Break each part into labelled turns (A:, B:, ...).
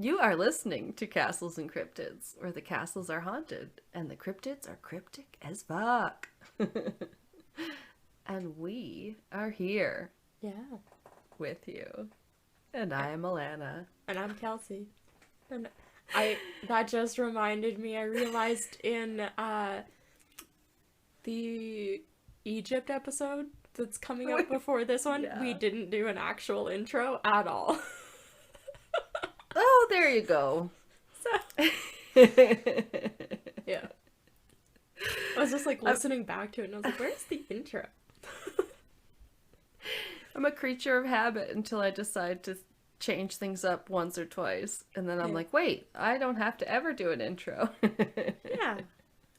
A: You are listening to Castles and Cryptids, where the castles are haunted and the cryptids are cryptic as fuck. And we are here.
B: Yeah.
A: With you. And I am Alanna.
B: And I'm Kelsey. And that just reminded me, I realized in the Egypt episode that's coming up before this one, we didn't do an actual intro at all.
A: Oh, there you go.
B: So, yeah. I was just like listening back to it and I was like, where's the intro?
A: I'm a creature of habit until I decide to change things up once or twice. And then I'm like, wait, I don't have to ever do an intro.
B: Yeah.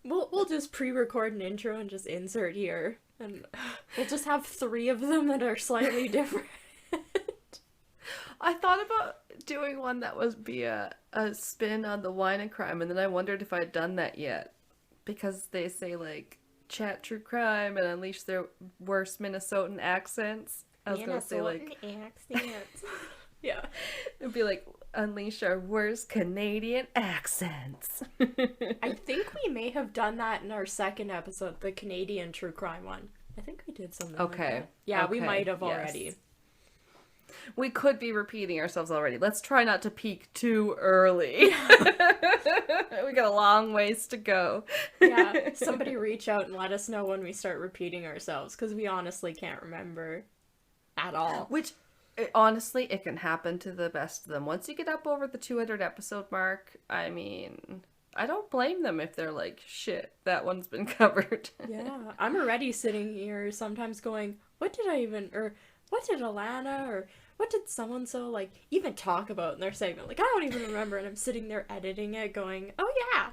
B: We'll just pre-record an intro and just insert here. And we'll just have 3 of them that are slightly different.
A: I thought about doing one that was be a spin on the wine and crime, and then I wondered if I'd done that yet. Because they say, like, chat true crime and unleash their worst Minnesotan accents. I was going to say, like...
B: accents. Yeah.
A: It'd be like, unleash our worst Canadian accents.
B: I think we may have done that in our second episode, the Canadian true crime one. I think we did something like that. Yeah, we might have already.
A: Yes. We could be repeating ourselves already. Let's try not to peak too early. We got a long ways to go.
B: Yeah, somebody reach out and let us know when we start repeating ourselves, because we honestly can't remember at all.
A: Which, honestly, it can happen to the best of them. Once you get up over the 200 episode mark, I mean, I don't blame them if they're like, shit, that one's been covered.
B: Yeah, I'm already sitting here sometimes going, what did Alanna, or what did so-and-so, like, even talk about in their segment? Like, I don't even remember, and I'm sitting there editing it going, oh yeah.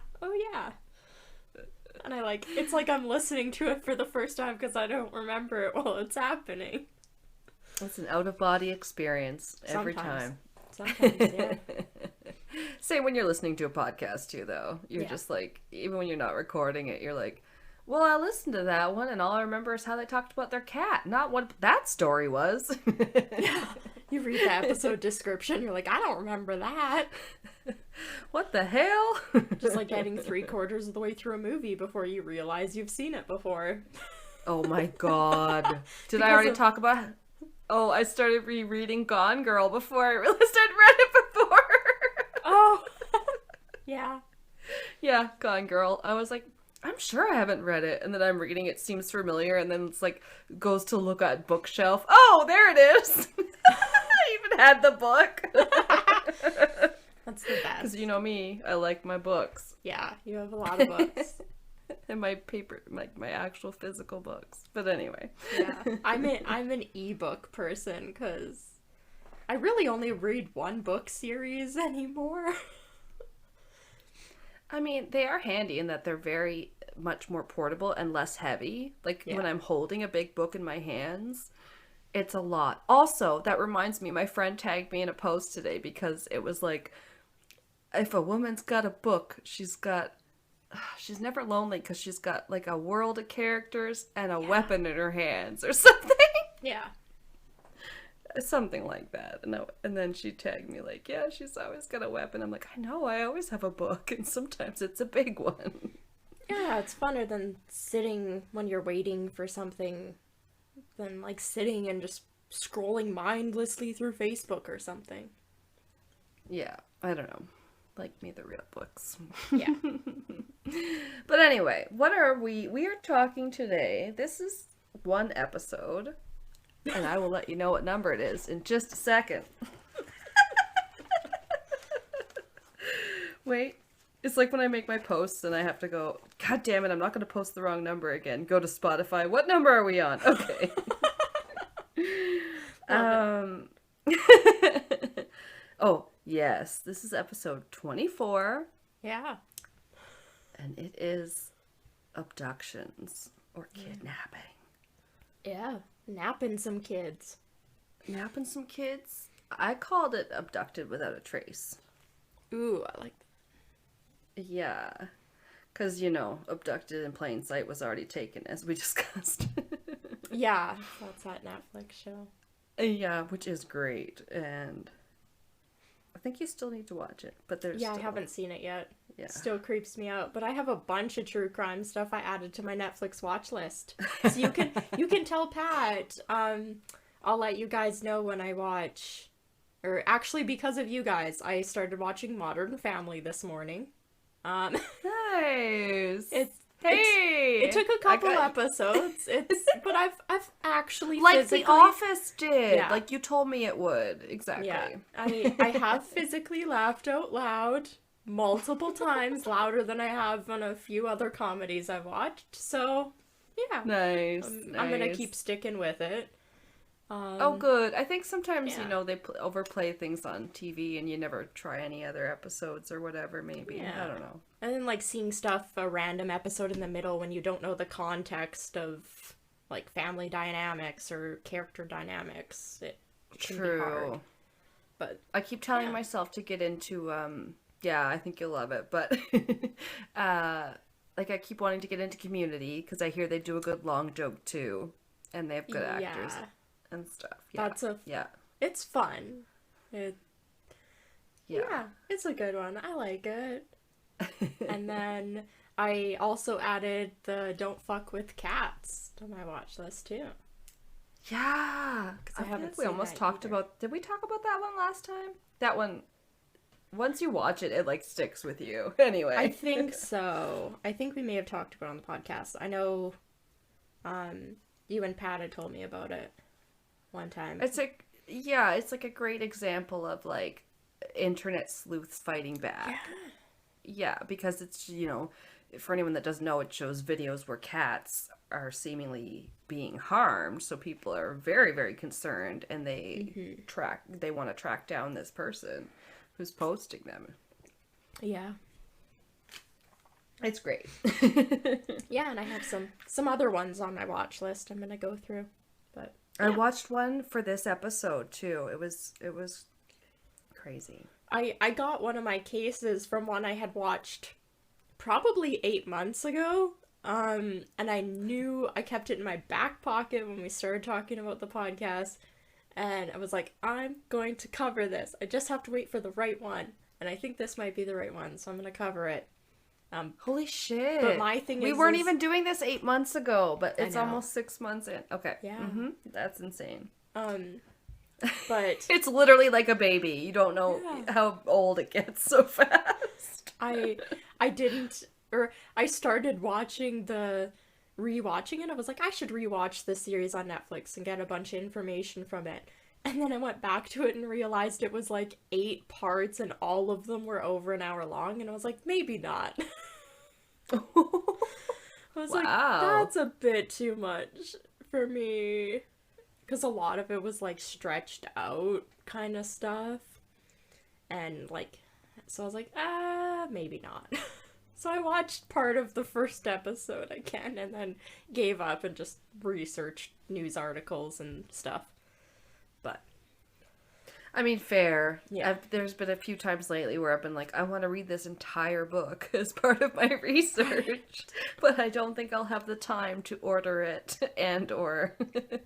B: And I, like, it's like I'm listening to it for the first time because I don't remember it while it's happening.
A: It's an out-of-body experience every time.
B: Sometimes, yeah.
A: Same when you're listening to a podcast, too, though. You're just, like, even when you're not recording it, you're like, well, I listened to that one, and all I remember is how they talked about their cat, not what that story was.
B: Yeah. You read the episode description, you're like, I don't remember that.
A: What the hell?
B: Just like getting 3/4 of the way through a movie before you realize you've seen it before.
A: Oh my god. Did I already talk about... Oh, I started rereading Gone Girl before I realized I'd read it before.
B: Oh. Yeah.
A: Yeah, Gone Girl. I was like, I'm sure I haven't read it. And then I'm reading it, seems familiar, and then it's like, goes to look at bookshelf. Oh, there it is! I even had the book.
B: That's the best.
A: Because you know me, I like my books.
B: Yeah, you have a lot of books.
A: And my paper, like my actual physical books. But anyway.
B: Yeah, I'm an ebook person, because I really only read one book series anymore.
A: I mean, they are handy in that they're very much more portable and less heavy. Like, when I'm holding a big book in my hands, it's a lot. Also, that reminds me, my friend tagged me in a post today because it was like, if a woman's got a book, she's never lonely because she's got, like, a world of characters and a weapon in her hands or something.
B: Yeah.
A: Something like that. And then she tagged me like, yeah, she's always got a weapon. I'm like, I know, I always have a book, and sometimes it's a big one.
B: Yeah, it's funner than sitting when you're waiting for something, than like sitting and just scrolling mindlessly through Facebook or something.
A: Yeah, I don't know. Like me, the real books.
B: Yeah.
A: But anyway, what are we? We are talking today. This is one episode. And I will let you know what number it is in just a second. Wait. It's like when I make my posts and I have to go, God damn it, I'm not going to post the wrong number again. Go to Spotify. What number are we on? Okay. Oh, yes. This is episode 24.
B: Yeah.
A: And it is abductions or kidnapping.
B: Yeah. Napping some kids.
A: Napping some kids? I called it Abducted Without a Trace.
B: Ooh, I like that.
A: Yeah. Because, Abducted in Plain Sight was already taken, as we discussed.
B: Yeah, that's that Netflix show.
A: Yeah, which is great. And I think you still need to watch it, but there's
B: Yeah,
A: still...
B: I haven't seen it yet.
A: Yeah.
B: Still creeps me out, but I have a bunch of true crime stuff I added to my Netflix watch list. So you can tell Pat. I'll let you guys know when I watch, or actually because of you guys, I started watching Modern Family this morning.
A: Nice.
B: It took a couple episodes. But I've actually
A: like
B: physically...
A: The Office did.
B: Yeah.
A: Like you told me it would. Exactly.
B: Yeah. I have physically laughed out loud multiple times, louder than I have on a few other comedies I've watched. So, yeah.
A: Nice.
B: I'm gonna keep sticking with it.
A: Oh, good. I think sometimes, they overplay things on TV and you never try any other episodes or whatever, maybe.
B: Yeah.
A: I don't know.
B: And then, like, seeing a random episode in the middle when you don't know the context of, like, family dynamics or character dynamics, it can be hard. But
A: I keep telling myself to get into, I think you'll love it, but, like, I keep wanting to get into Community, because I hear they do a good long joke, too, and they have good actors. And stuff.
B: It's fun. It's a good one. I like it. And then I also added the Don't Fuck with Cats to my watch list too.
A: Yeah, because I haven't. We almost talked about. Did we talk about that one last time? That one. Once you watch it, it like sticks with you. Anyway,
B: I think so. I think we may have talked about it on the podcast. I know. You and Pat had told me about it one time.
A: It's like a great example of like internet sleuths fighting back. Yeah, because it's, for anyone that doesn't know, it shows videos where cats are seemingly being harmed, so people are very, very concerned, and they want to track down this person who's posting them.
B: Yeah.
A: It's great.
B: Yeah, and I have some other ones on my watch list I'm gonna go through. But
A: I watched one for this episode too. It was crazy.
B: I got one of my cases from one I had watched probably 8 months ago. And I knew I kept it in my back pocket when we started talking about the podcast. And I was like, I'm going to cover this. I just have to wait for the right one. And I think this might be the right one, so I'm going to cover it.
A: Holy shit.
B: But my thing
A: we weren't even doing this 8 months ago, but it's almost 6 months in. Okay.
B: Yeah.
A: That's insane.
B: But
A: it's literally like a baby. You don't know how old it gets so fast.
B: I started rewatching it. I was like, I should rewatch this series on Netflix and get a bunch of information from it. And then I went back to it and realized it was like 8 parts and all of them were over an hour long. And I was like, maybe not. I was like, that's a bit too much for me. Because a lot of it was like stretched out kind of stuff. And like, so I was like, maybe not. So I watched part of the first episode again and then gave up and just researched news articles and stuff. But
A: I mean, fair.
B: Yeah.
A: There's been a few times lately where I've been like, I want to read this entire book as part of my research, but I don't think I'll have the time to order it and or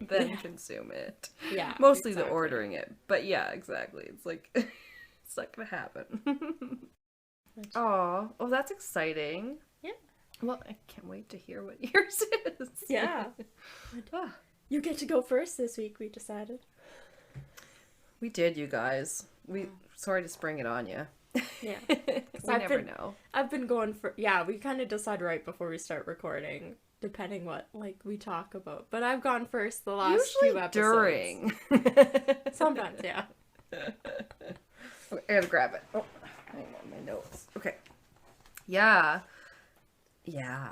A: then consume it.
B: Yeah.
A: Mostly the ordering it. But yeah, exactly. It's like, it's not going to happen. Oh, that's exciting.
B: Yeah.
A: Well, I can't wait to hear what yours is.
B: Yeah. You get to go first this week, we decided.
A: We did, you guys. Sorry to spring it on you.
B: Yeah.
A: We never know.
B: I've been going for... Yeah, we kind of decide right before we start recording, depending what, like, we talk about. But I've gone first the last few episodes.
A: During.
B: Sometimes, yeah.
A: Okay, I gotta grab it. Oh, hang on, my notes. Okay. Yeah. Yeah.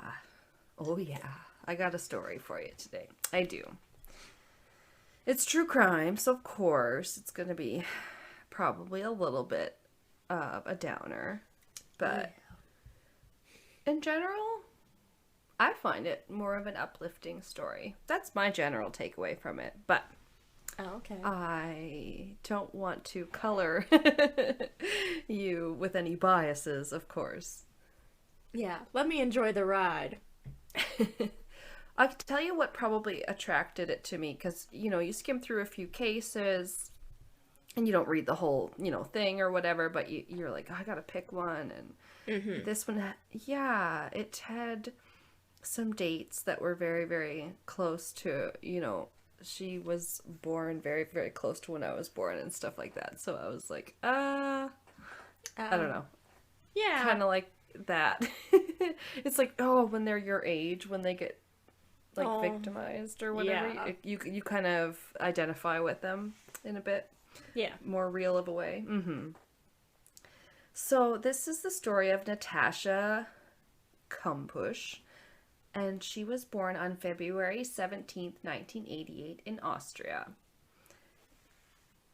A: Oh, yeah. I got a story for you today. I do. It's true crime, so of course it's going to be probably a little bit of a downer. But in general, I find it more of an uplifting story. That's my general takeaway from it. But
B: okay.
A: I don't want to color you with any biases, of course.
B: Yeah, let me enjoy the ride.
A: I can tell you what probably attracted it to me, because, you skim through a few cases, and you don't read the whole, thing or whatever, but you're like, oh, I gotta pick one. And this one, yeah, it had some dates that were very, very close to, she was born very, very close to when I was born and stuff like that. So I was like, I don't know.
B: Yeah.
A: Kind of like that. It's like, oh, when they're your age, when they get like victimized or whatever,
B: yeah.
A: you kind of identify with them in a bit more real of a way. So this is the story of Natascha Kampusch, and she was born on February 17th, 1988 in Austria.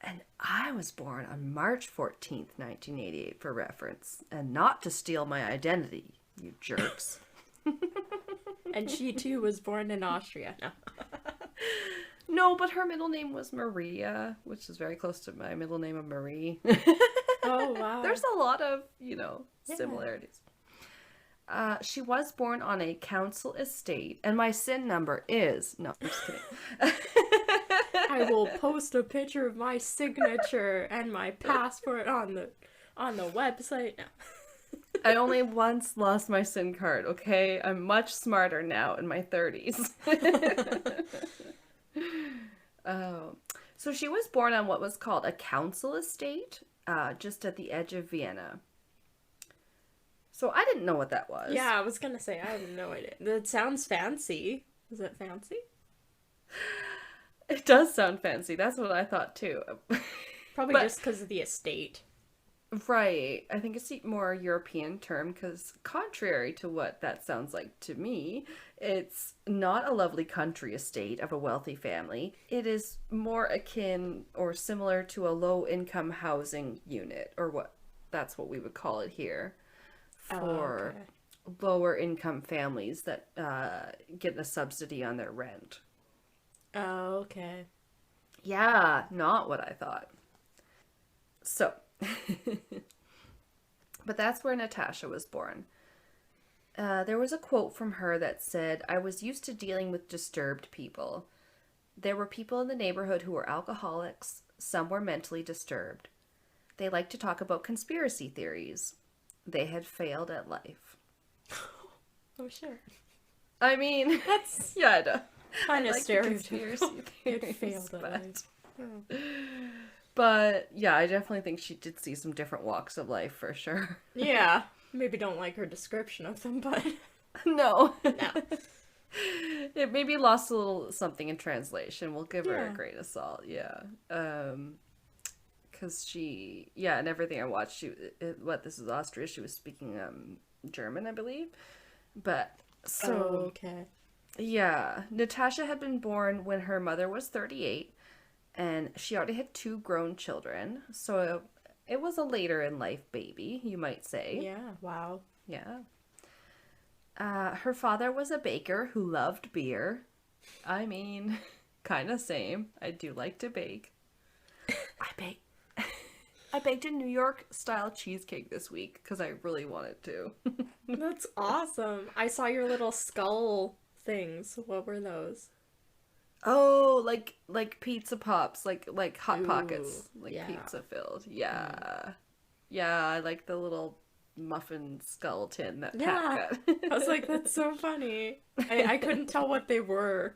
A: And I was born on March 14th, 1988 for reference, and not to steal my identity, you jerks.
B: And she too was born in Austria. No.
A: No, but her middle name was Maria, which is very close to my middle name of Marie.
B: Oh, wow.
A: There's a lot of, similarities. She was born on a council estate, and my SIN number is... No, I'm just kidding.
B: I will post a picture of my signature and my passport on the website. No.
A: I only once lost my SIN card, okay? I'm much smarter now in my 30s. So she was born on what was called a council estate, just at the edge of Vienna. So I didn't know what that was.
B: Yeah, I was gonna say, I have no idea. That sounds fancy. Is it fancy?
A: It does sound fancy. That's what I thought too.
B: Probably just because of the estate.
A: Right. I think it's a more European term because contrary to what that sounds like to me, it's not a lovely country estate of a wealthy family. It is more akin or similar to a low-income housing unit, or that's what we would call it here, for lower income families that get a subsidy on their rent.
B: Oh, okay.
A: Yeah, not what I thought. So... But that's where Natascha was born. There was a quote from her that said, "I was used to dealing with disturbed people. There were people in the neighborhood who were alcoholics. Some were mentally disturbed. They liked to talk about conspiracy theories. They had failed at life."
B: Oh, sure.
A: I mean,
B: that's
A: I know.
B: Kind of
A: like
B: stereotypical.
A: It
B: failed at life. Oh.
A: But yeah, I definitely think she did see some different walks of life for sure.
B: Yeah. Maybe don't like her description of them, but...
A: No.
B: No.
A: It maybe lost a little something in translation. We'll give her a great assault. Yeah. Because she... Yeah, and everything I watched, this is Austria, she was speaking German, I believe. But, so...
B: Oh, okay.
A: Yeah. Natascha had been born when her mother was 38. And she already had 2 grown children, so it was a later in life baby, you might say.
B: Yeah, wow.
A: Yeah. Her father was a baker who loved beer. I mean, kind of same. I do like to bake. I baked a New York style cheesecake this week because I really wanted to.
B: That's awesome. I saw your little skull things. What were those?
A: Oh, like pizza pops, like Hot Pockets, like pizza filled. Yeah. Yeah, I like the little muffin skull tin that Pat got.
B: I was like, that's so funny. I couldn't tell what they were.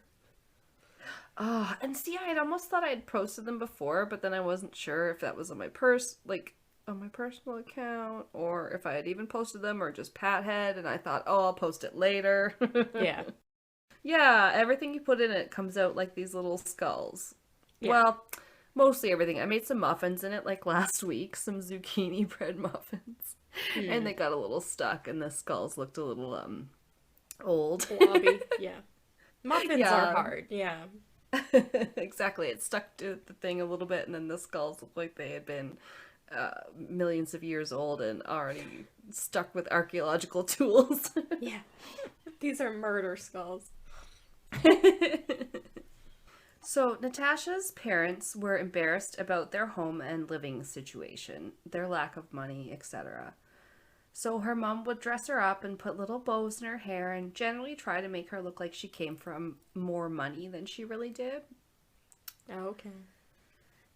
A: Oh, and see, I had almost thought I had posted them before, but then I wasn't sure if that was on my on my personal account, or if I had even posted them, or just Pat had, and I thought, oh, I'll post it later.
B: Yeah.
A: Yeah, everything you put in it comes out like these little skulls. Yeah. Well, mostly everything. I made some muffins in it like last week, some zucchini bread muffins. And they got a little stuck and the skulls looked a little old.
B: Blobby, yeah. Muffins are hard, yeah.
A: Exactly. It stuck to the thing a little bit and then the skulls looked like they had been millions of years old and already stuck with archaeological tools.
B: Yeah. These are murder skulls.
A: So, Natascha's parents were embarrassed about their home and living situation, their lack of money, etc. So her mom would dress her up and put little bows in her hair and generally try to make her look like she came from more money than she really did.
B: Oh, okay.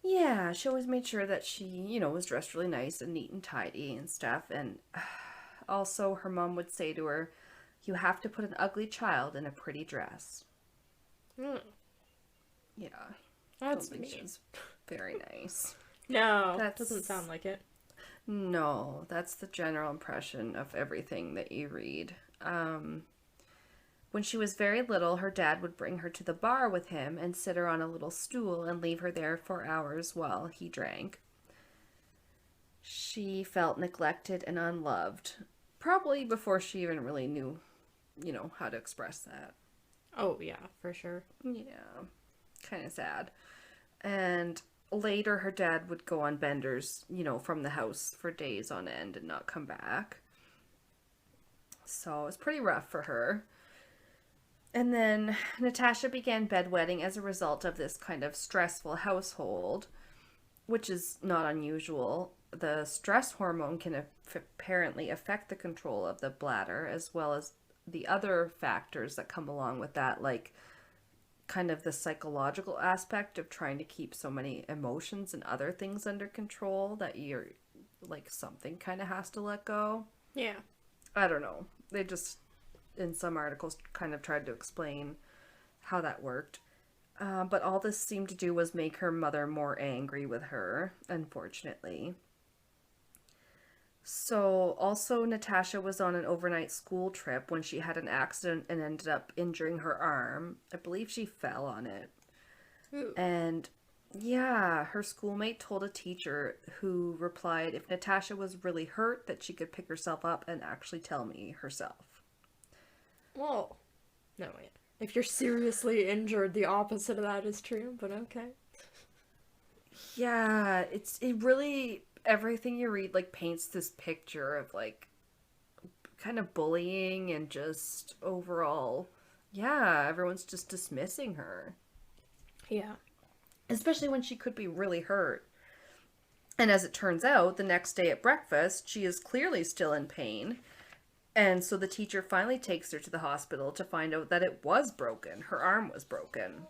A: Yeah, she always made sure that she, was dressed really nice and neat and tidy and stuff. And also, her mom would say to her, "You have to put an ugly child in a pretty dress."
B: Hmm.
A: Yeah.
B: That's
A: Don't think
B: mean.
A: she's very nice.
B: No,
A: That
B: doesn't sound like it.
A: No, that's the general impression of everything that you read. When she was very little, her dad would bring her to the bar with him and sit her on a little stool and leave her there for hours while he drank. She felt neglected and unloved, probably before she even really knew, how to express that.
B: Oh, yeah, for sure.
A: Yeah, kind of sad. And later, her dad would go on benders, from the house for days on end and not come back. So it was pretty rough for her. And then Natascha began bedwetting as a result of this kind of stressful household, which is not unusual. The stress hormone can apparently affect the control of the bladder, as well as the other factors that come along with that, like kind of the psychological aspect of trying to keep so many emotions and other things under control that you're like something kind of has to let go.
B: Yeah.
A: I don't know. They just, in some articles, kind of tried to explain how that worked. But all this seemed to do was make her mother more angry with her, unfortunately. So, also, Natascha was on an overnight school trip when she had an accident and ended up injuring her arm. I believe she fell on it.
B: Ooh.
A: And yeah, her schoolmate told a teacher who replied if Natascha was really hurt that she could pick herself up and actually tell me herself.
B: Well, no, wait. If you're seriously injured, the opposite of that is true, but okay.
A: Yeah, it really, everything you read like paints this picture of like kind of bullying and just overall, yeah, everyone's just dismissing her.
B: Yeah.
A: Especially when she could be really hurt. And as it turns out, the next day at breakfast, she is clearly still in pain. And so the teacher finally takes her to the hospital to find out that it was broken. Her arm was broken.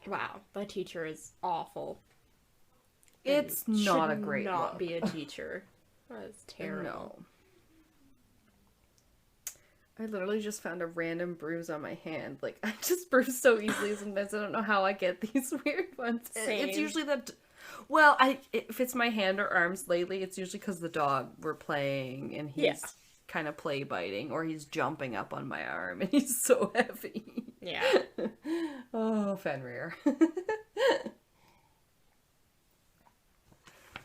B: Wow, that teacher is awful.
A: It's not a great
B: should not
A: look.
B: be a teacher. That is terrible.
A: No. I literally just found a random bruise on my hand. Like, I just bruise so easily sometimes. I don't know how I get these weird ones.
B: Same.
A: It's usually that... Well, if it's my hand or arms lately, it's usually because the dog we're playing and he's kind of play biting or he's jumping up on my arm and he's so heavy.
B: Yeah.
A: Oh, Fenrir.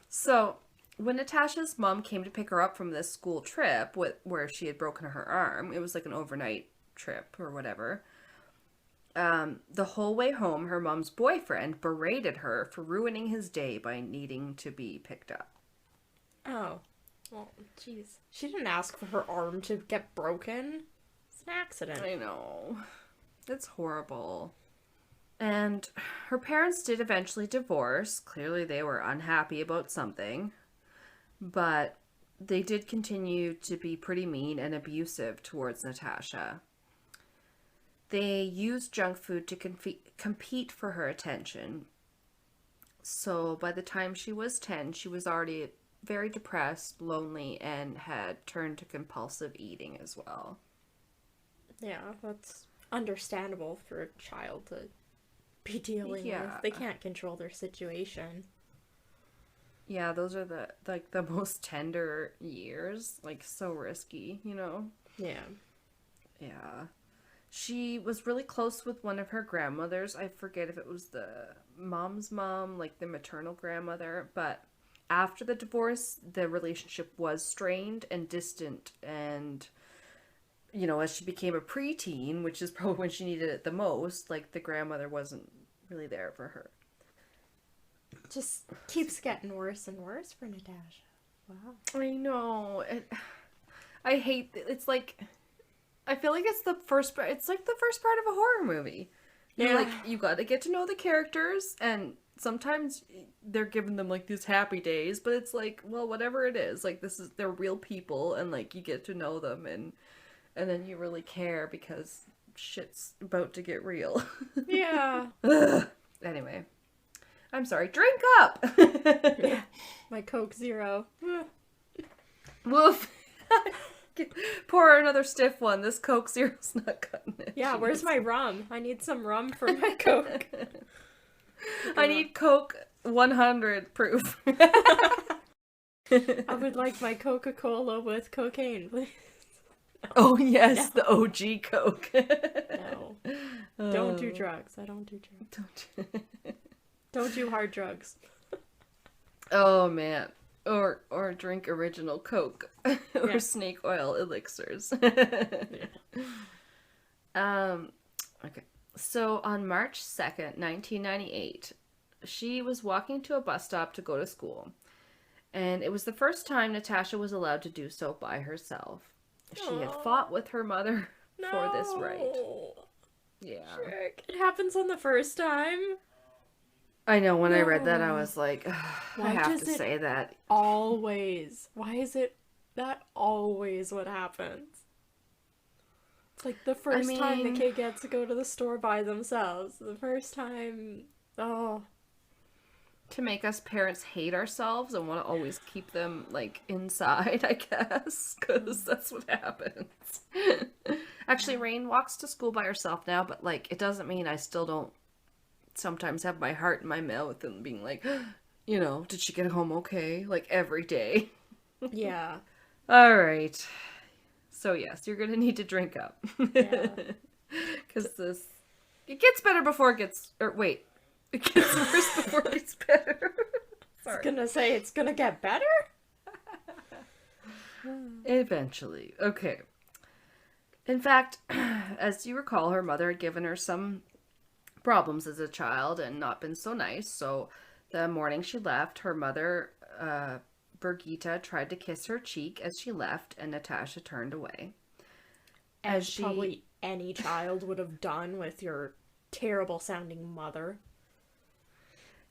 A: So, when Natascha's mom came to pick her up from this school trip where she had broken her arm, it was like an overnight trip or whatever. The whole way home, her mom's boyfriend berated her for ruining his day by needing to be picked up.
B: Oh. Well, jeez. She didn't ask for her arm to get broken. It's an accident.
A: I know. It's horrible. And her parents did eventually divorce. Clearly they were unhappy about something. But they did continue to be pretty mean and abusive towards Natascha. They used junk food to compete for her attention. So by the time she was 10, she was already very depressed, lonely, and had turned to compulsive eating as well.
B: Yeah, that's understandable for a child to be dealing with. They can't control their situation.
A: Yeah, those are the most tender years, like so risky, you know?
B: Yeah.
A: Yeah. She was really close with one of her grandmothers. I forget if it was the mom's mom, like the maternal grandmother, but after the divorce, the relationship was strained and distant, and as she became a preteen, which is probably when she needed it the most, like the grandmother wasn't really there for her.
B: Just keeps getting worse and worse for Natascha. Wow.
A: I know. I hate it's like I feel like it's the first part. It's like the first part of a horror movie.
B: Yeah.
A: Like you got to get to know the characters, and sometimes they're giving them like these happy days, but it's like, well, whatever it is, like they're real people, and like you get to know them, and then you really care because shit's about to get real.
B: Yeah.
A: Anyway, I'm sorry, drink up!
B: Yeah. My Coke Zero.
A: Woof. Pour her another stiff one. This Coke Zero's not cutting it.
B: Yeah, where's my rum? I need some rum for my Coke.
A: I need Coke 100 proof.
B: I would like my Coca-Cola with cocaine, please.
A: Oh, yes, no. The OG Coke.
B: No. Don't do drugs. I don't do drugs. Don't do hard drugs.
A: Oh, man. Or drink original Coke. Or snake oil elixirs. Okay. So on March 2nd, 1998, she was walking to a bus stop to go to school. And it was the first time Natascha was allowed to do so by herself. She had fought with her mother for this right. Yeah.
B: Frick. It happens on the first time.
A: I know, when I read that, I was like, I have to say that.
B: Always. Why is it that always what happens? It's like the first time the kid gets to go to the store by themselves. The first time,
A: to make us parents hate ourselves and want to always keep them, like, inside, I guess. Because that's what happens. Actually, Rain walks to school by herself now, but, like, it doesn't mean I still don't sometimes have my heart in my mouth and being like, you know, did she get home okay? Like, every day.
B: Yeah.
A: All right. So, yes, you're going to need to drink up.
B: Yeah.
A: Because it gets better before it gets, it gets worse before it gets better.
B: Sorry. I was going to say, it's going to get better?
A: Eventually. Okay. In fact, as you recall, her mother had given her some problems as a child and not been so nice. So the morning she left, her mother, Birgitta, tried to kiss her cheek as she left, and Natascha turned away.
B: As probably any child would have done with your terrible sounding mother.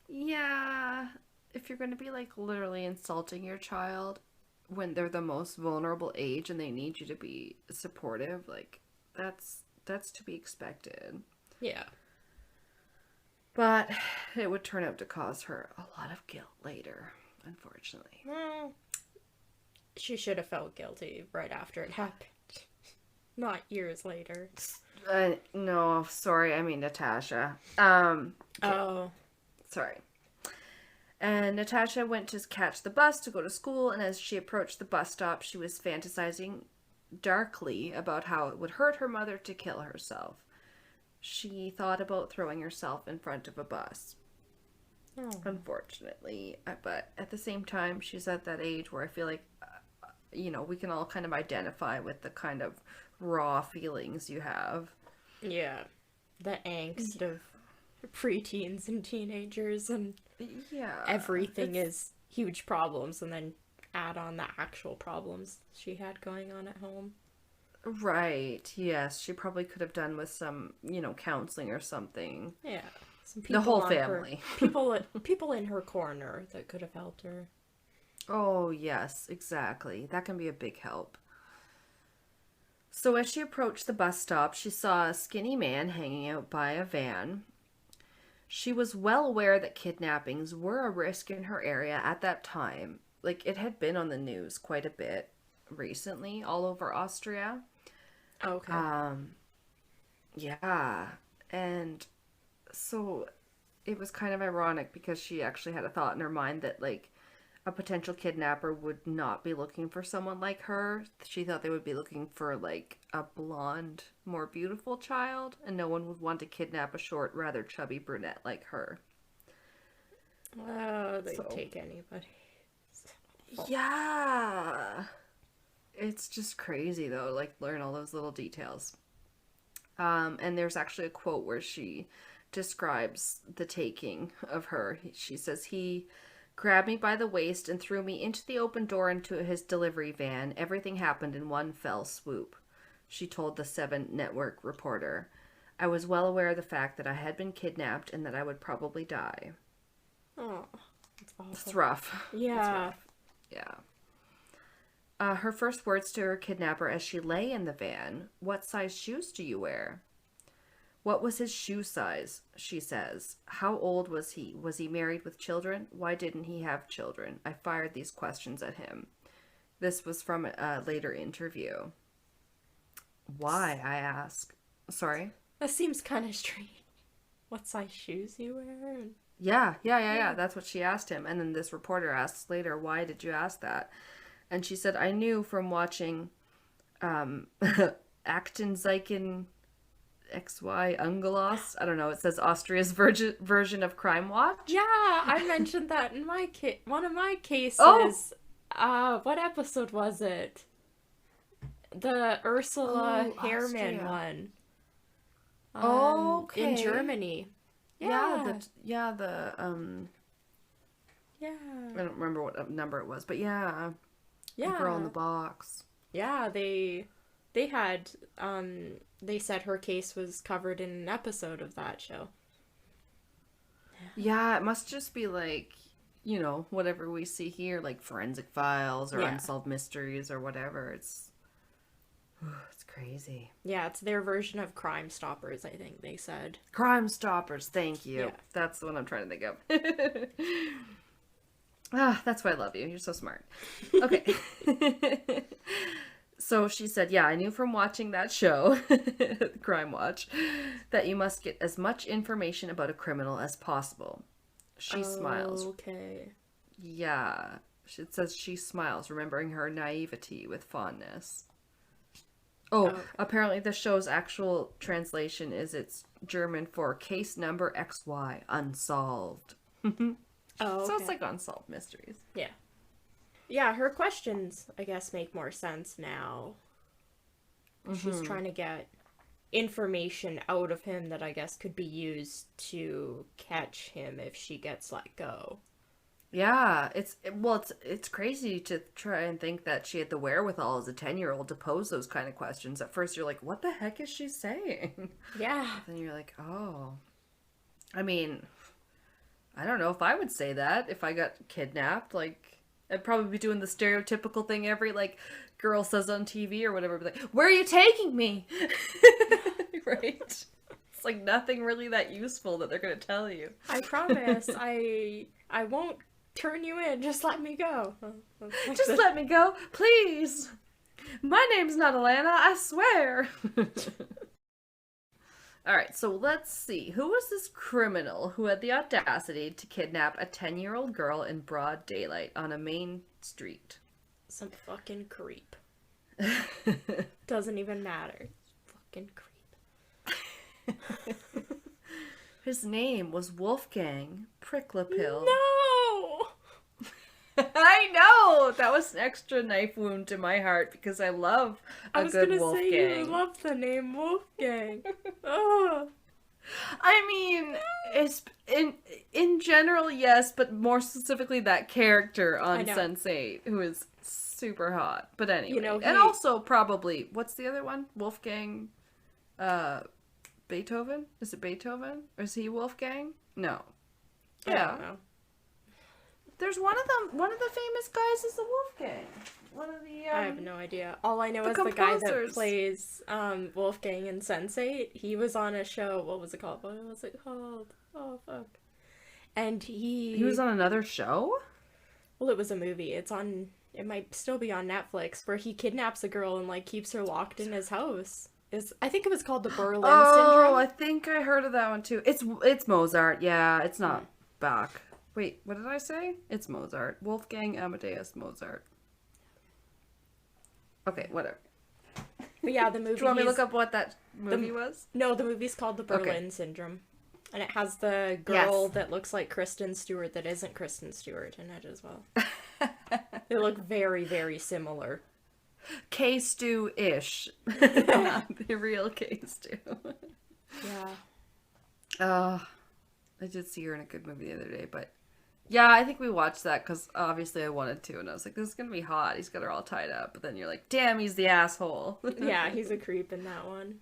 A: Yeah. If you're going to be, like, literally insulting your child when they're the most vulnerable age and they need you to be supportive, like, that's to be expected.
B: Yeah.
A: But it would turn out to cause her a lot of guilt later, unfortunately.
B: Well, she should have felt guilty right after it happened. Not years later.
A: No, sorry, I mean Natascha.
B: Oh.
A: Sorry. And Natascha went to catch the bus to go to school, and as she approached the bus stop, she was fantasizing darkly about how it would hurt her mother to kill herself. She thought about throwing herself in front of a bus. Oh. Unfortunately. But at the same time, she's at that age where I feel like, you know, we can all kind of identify with the kind of raw feelings you have.
B: Yeah. The angst of preteens and teenagers and everything is huge problems, and then add on the actual problems she had going on at home.
A: Right, yes. She probably could have done with some, you know, counseling or something.
B: Yeah. Some people, the whole family. People in her corner that could have helped her.
A: Oh, yes, exactly. That can be a big help. So as she approached the bus stop, she saw a skinny man hanging out by a van. She was well aware that kidnappings were a risk in her area at that time. Like, it had been on the news quite a bit recently, all over Austria.
B: Okay.
A: Yeah. And so it was kind of ironic because she actually had a thought in her mind that, like, a potential kidnapper would not be looking for someone like her. She thought they would be looking for, like, a blonde, more beautiful child, and no one would want to kidnap a short, rather chubby brunette like her.
B: They'd take anybody.
A: Yeah. It's just crazy, though, like, learn all those little details. And there's actually a quote where she describes the taking of her. She says, "He grabbed me by the waist and threw me into the open door into his delivery van. Everything happened in one fell swoop," she told the 7 Network reporter. "I was well aware of the fact that I had been kidnapped and that I would probably die."
B: Oh, that's awful.
A: It's rough.
B: Yeah.
A: It's rough. Yeah. Her first words to her kidnapper as she lay in the van: "What size shoes do you wear?" What was his shoe size? She says. How old was he? Was he married with children? Why didn't he have children? I fired these questions at him. This was from a later interview. Why, I ask. Sorry?
B: That seems kind of strange. What size shoes you wear?
A: Yeah. That's what she asked him. And then this reporter asks later, why did you ask that? And she said, I knew from watching Aktenzeichen XY Ungelos. I don't know. It says Austria's version of Crime Watch.
B: Yeah, I mentioned that in my one of my cases. Oh. What episode was it? The Ursula Hairman one.
A: Okay.
B: In Germany. Yeah.
A: Yeah.
B: I
A: don't remember what number it was, but yeah. The girl in the box.
B: Yeah, they had they said her case was covered in an episode of that show.
A: Yeah, it must just be like, you know, whatever we see here, like Forensic Files or Unsolved Mysteries or whatever. It's crazy.
B: Yeah, it's their version of Crime Stoppers, I think they said.
A: Crime Stoppers, thank you.
B: Yeah.
A: That's the one I'm trying to think of. That's why I love you. You're so smart. Okay. So she said, yeah, I knew from watching that show, Crime Watch, that you must get as much information about a criminal as possible. She smiles.
B: Okay.
A: Yeah. It says she smiles, remembering her naivety with fondness. Oh, apparently the show's actual translation is it's German for case number XY, unsolved.
B: Okay.
A: So it's like Unsolved Mysteries.
B: Yeah. Yeah, her questions, I guess, make more sense now. She's trying to get information out of him that I guess could be used to catch him if she gets let go.
A: Yeah, it's crazy to try and think that she had the wherewithal as a 10-year-old to pose those kind of questions. At first you're like, what the heck is she saying?
B: Yeah.
A: Then you're like, oh. I mean, I don't know if I would say that if I got kidnapped. Like, I'd probably be doing the stereotypical thing every, like, girl says on TV or whatever. Be like, where are you taking me? Right? It's like nothing really that useful that they're going to tell you.
B: I promise. I won't turn you in. Just let me go.
A: Just let me go, please. My name's not Alanna, I swear. Alright, so let's see. Who was this criminal who had the audacity to kidnap a 10-year-old girl in broad daylight on a main street?
B: Some fucking creep. Doesn't even matter. Fucking creep.
A: His name was Wolfgang Pricklapill.
B: No!
A: I know! That was an extra knife wound to my heart because I love a good Wolfgang. I was gonna say
B: you love the name Wolfgang. Oh.
A: I mean, it's in general, yes, but more specifically that character on Sense8 who is super hot. But anyway, you know, and also probably, what's the other one? Wolfgang, Beethoven? Is it Beethoven? Or is he Wolfgang? No.
B: I don't know.
A: There's one of the famous guys is the Wolfgang. One of the,
B: I have no idea. All I know is the guy that plays, Wolfgang in Sense8. He was on a show, what was it called? Oh, fuck. And he
A: was on another show?
B: Well, it was a movie. It might still be on Netflix, where he kidnaps a girl and, like, keeps her locked in his house. I think it was called the Berlin Syndrome.
A: Oh, I think I heard of that one too. It's Mozart, yeah. It's not Bach. Wait, what did I say? It's Mozart. Wolfgang Amadeus Mozart. Okay, whatever.
B: But yeah, the movie...
A: Do you want me to look up what that movie was?
B: No, the movie's called the Berlin Syndrome. And it has the girl that looks like Kristen Stewart that isn't Kristen Stewart in it as well. They look very, very similar.
A: K-Stew-ish. The real K-Stew.
B: Yeah.
A: I did see her in a good movie the other day, but... Yeah, I think we watched that because obviously I wanted to, and I was like, this is going to be hot. He's got her all tied up. But then you're like, damn, he's the asshole.
B: Yeah, he's a creep in that one.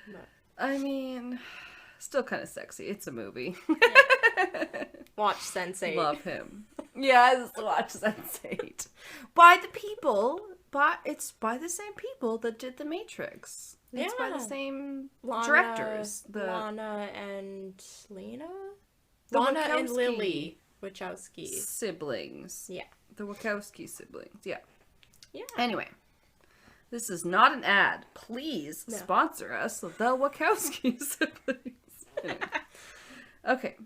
A: But... I mean, still kind of sexy. It's a movie.
B: Yeah. Watch Sense8.
A: Love him. Yeah, just watch Sense8. By the people, it's by the same people that did The Matrix. It's by the same
B: Lana,
A: directors.
B: Lana and Lena?
A: The
B: Lana and
A: Wachowski
B: Lily Wachowski.
A: siblings.
B: Yeah.
A: The Wachowski siblings. Yeah.
B: Yeah.
A: Anyway. This is not an ad. Please sponsor us, the Wachowski siblings. Anyway. Okay.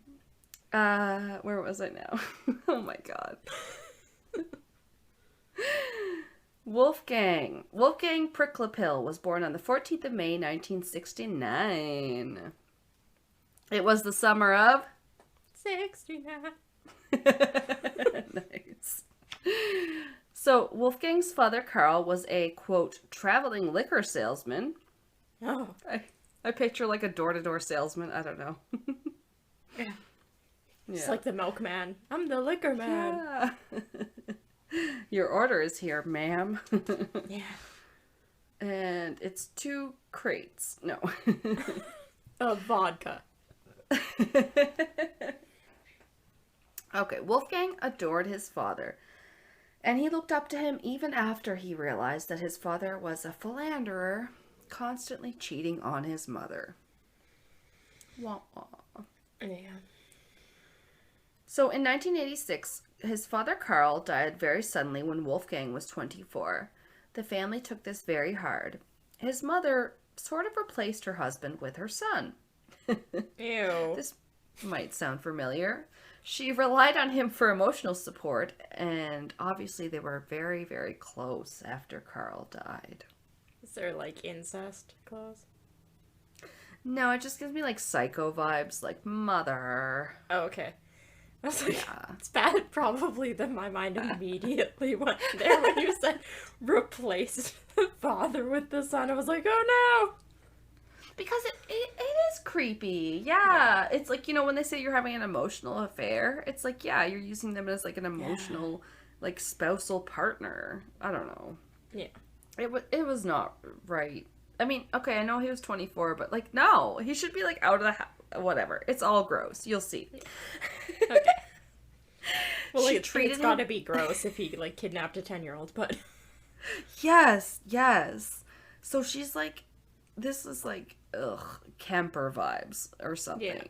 A: Where was I now? Oh my god. Wolfgang Pricklapil was born on the 14th of May, 1969. It was the summer of
B: 69.
A: Nice. So, Wolfgang's father, Carl, was a, quote, traveling liquor salesman.
B: Oh.
A: I picture like a door-to-door salesman. I don't know.
B: Yeah. It's like the milkman. I'm the liquor man.
A: Yeah. Your order is here, ma'am.
B: Yeah.
A: And it's 2 crates. No.
B: Of vodka.
A: Okay, Wolfgang adored his father. And he looked up to him even after he realized that his father was a philanderer, constantly cheating on his mother. Wah, wah.
B: Yeah.
A: So in 1986, his father Carl died very suddenly when Wolfgang was 24. The family took this very hard. His mother sort of replaced her husband with her son.
B: Ew.
A: This might sound familiar. She relied on him for emotional support, and obviously they were very, very close after Carl died.
B: Is there, like, incest clause?
A: No, it just gives me, like, psycho vibes, like, mother.
B: Oh, okay. I was like,
A: Yeah.
B: it's bad probably that my mind immediately went there when you said replaced the father with the son. I was like, oh no!
A: Because it is creepy. Yeah. It's like, you know, when they say you're having an emotional affair, it's like, yeah, you're using them as, like, an emotional, like, spousal partner. I don't know.
B: Yeah.
A: It was not right. I mean, okay, I know he was 24, but, like, no. He should be, like, out of the house. Whatever. It's all gross. You'll see.
B: Okay. Well, like,
A: treated
B: it's gotta be gross if he, like, kidnapped a 10-year-old, but...
A: Yes. So she's, like, this is, like, camper vibes or something.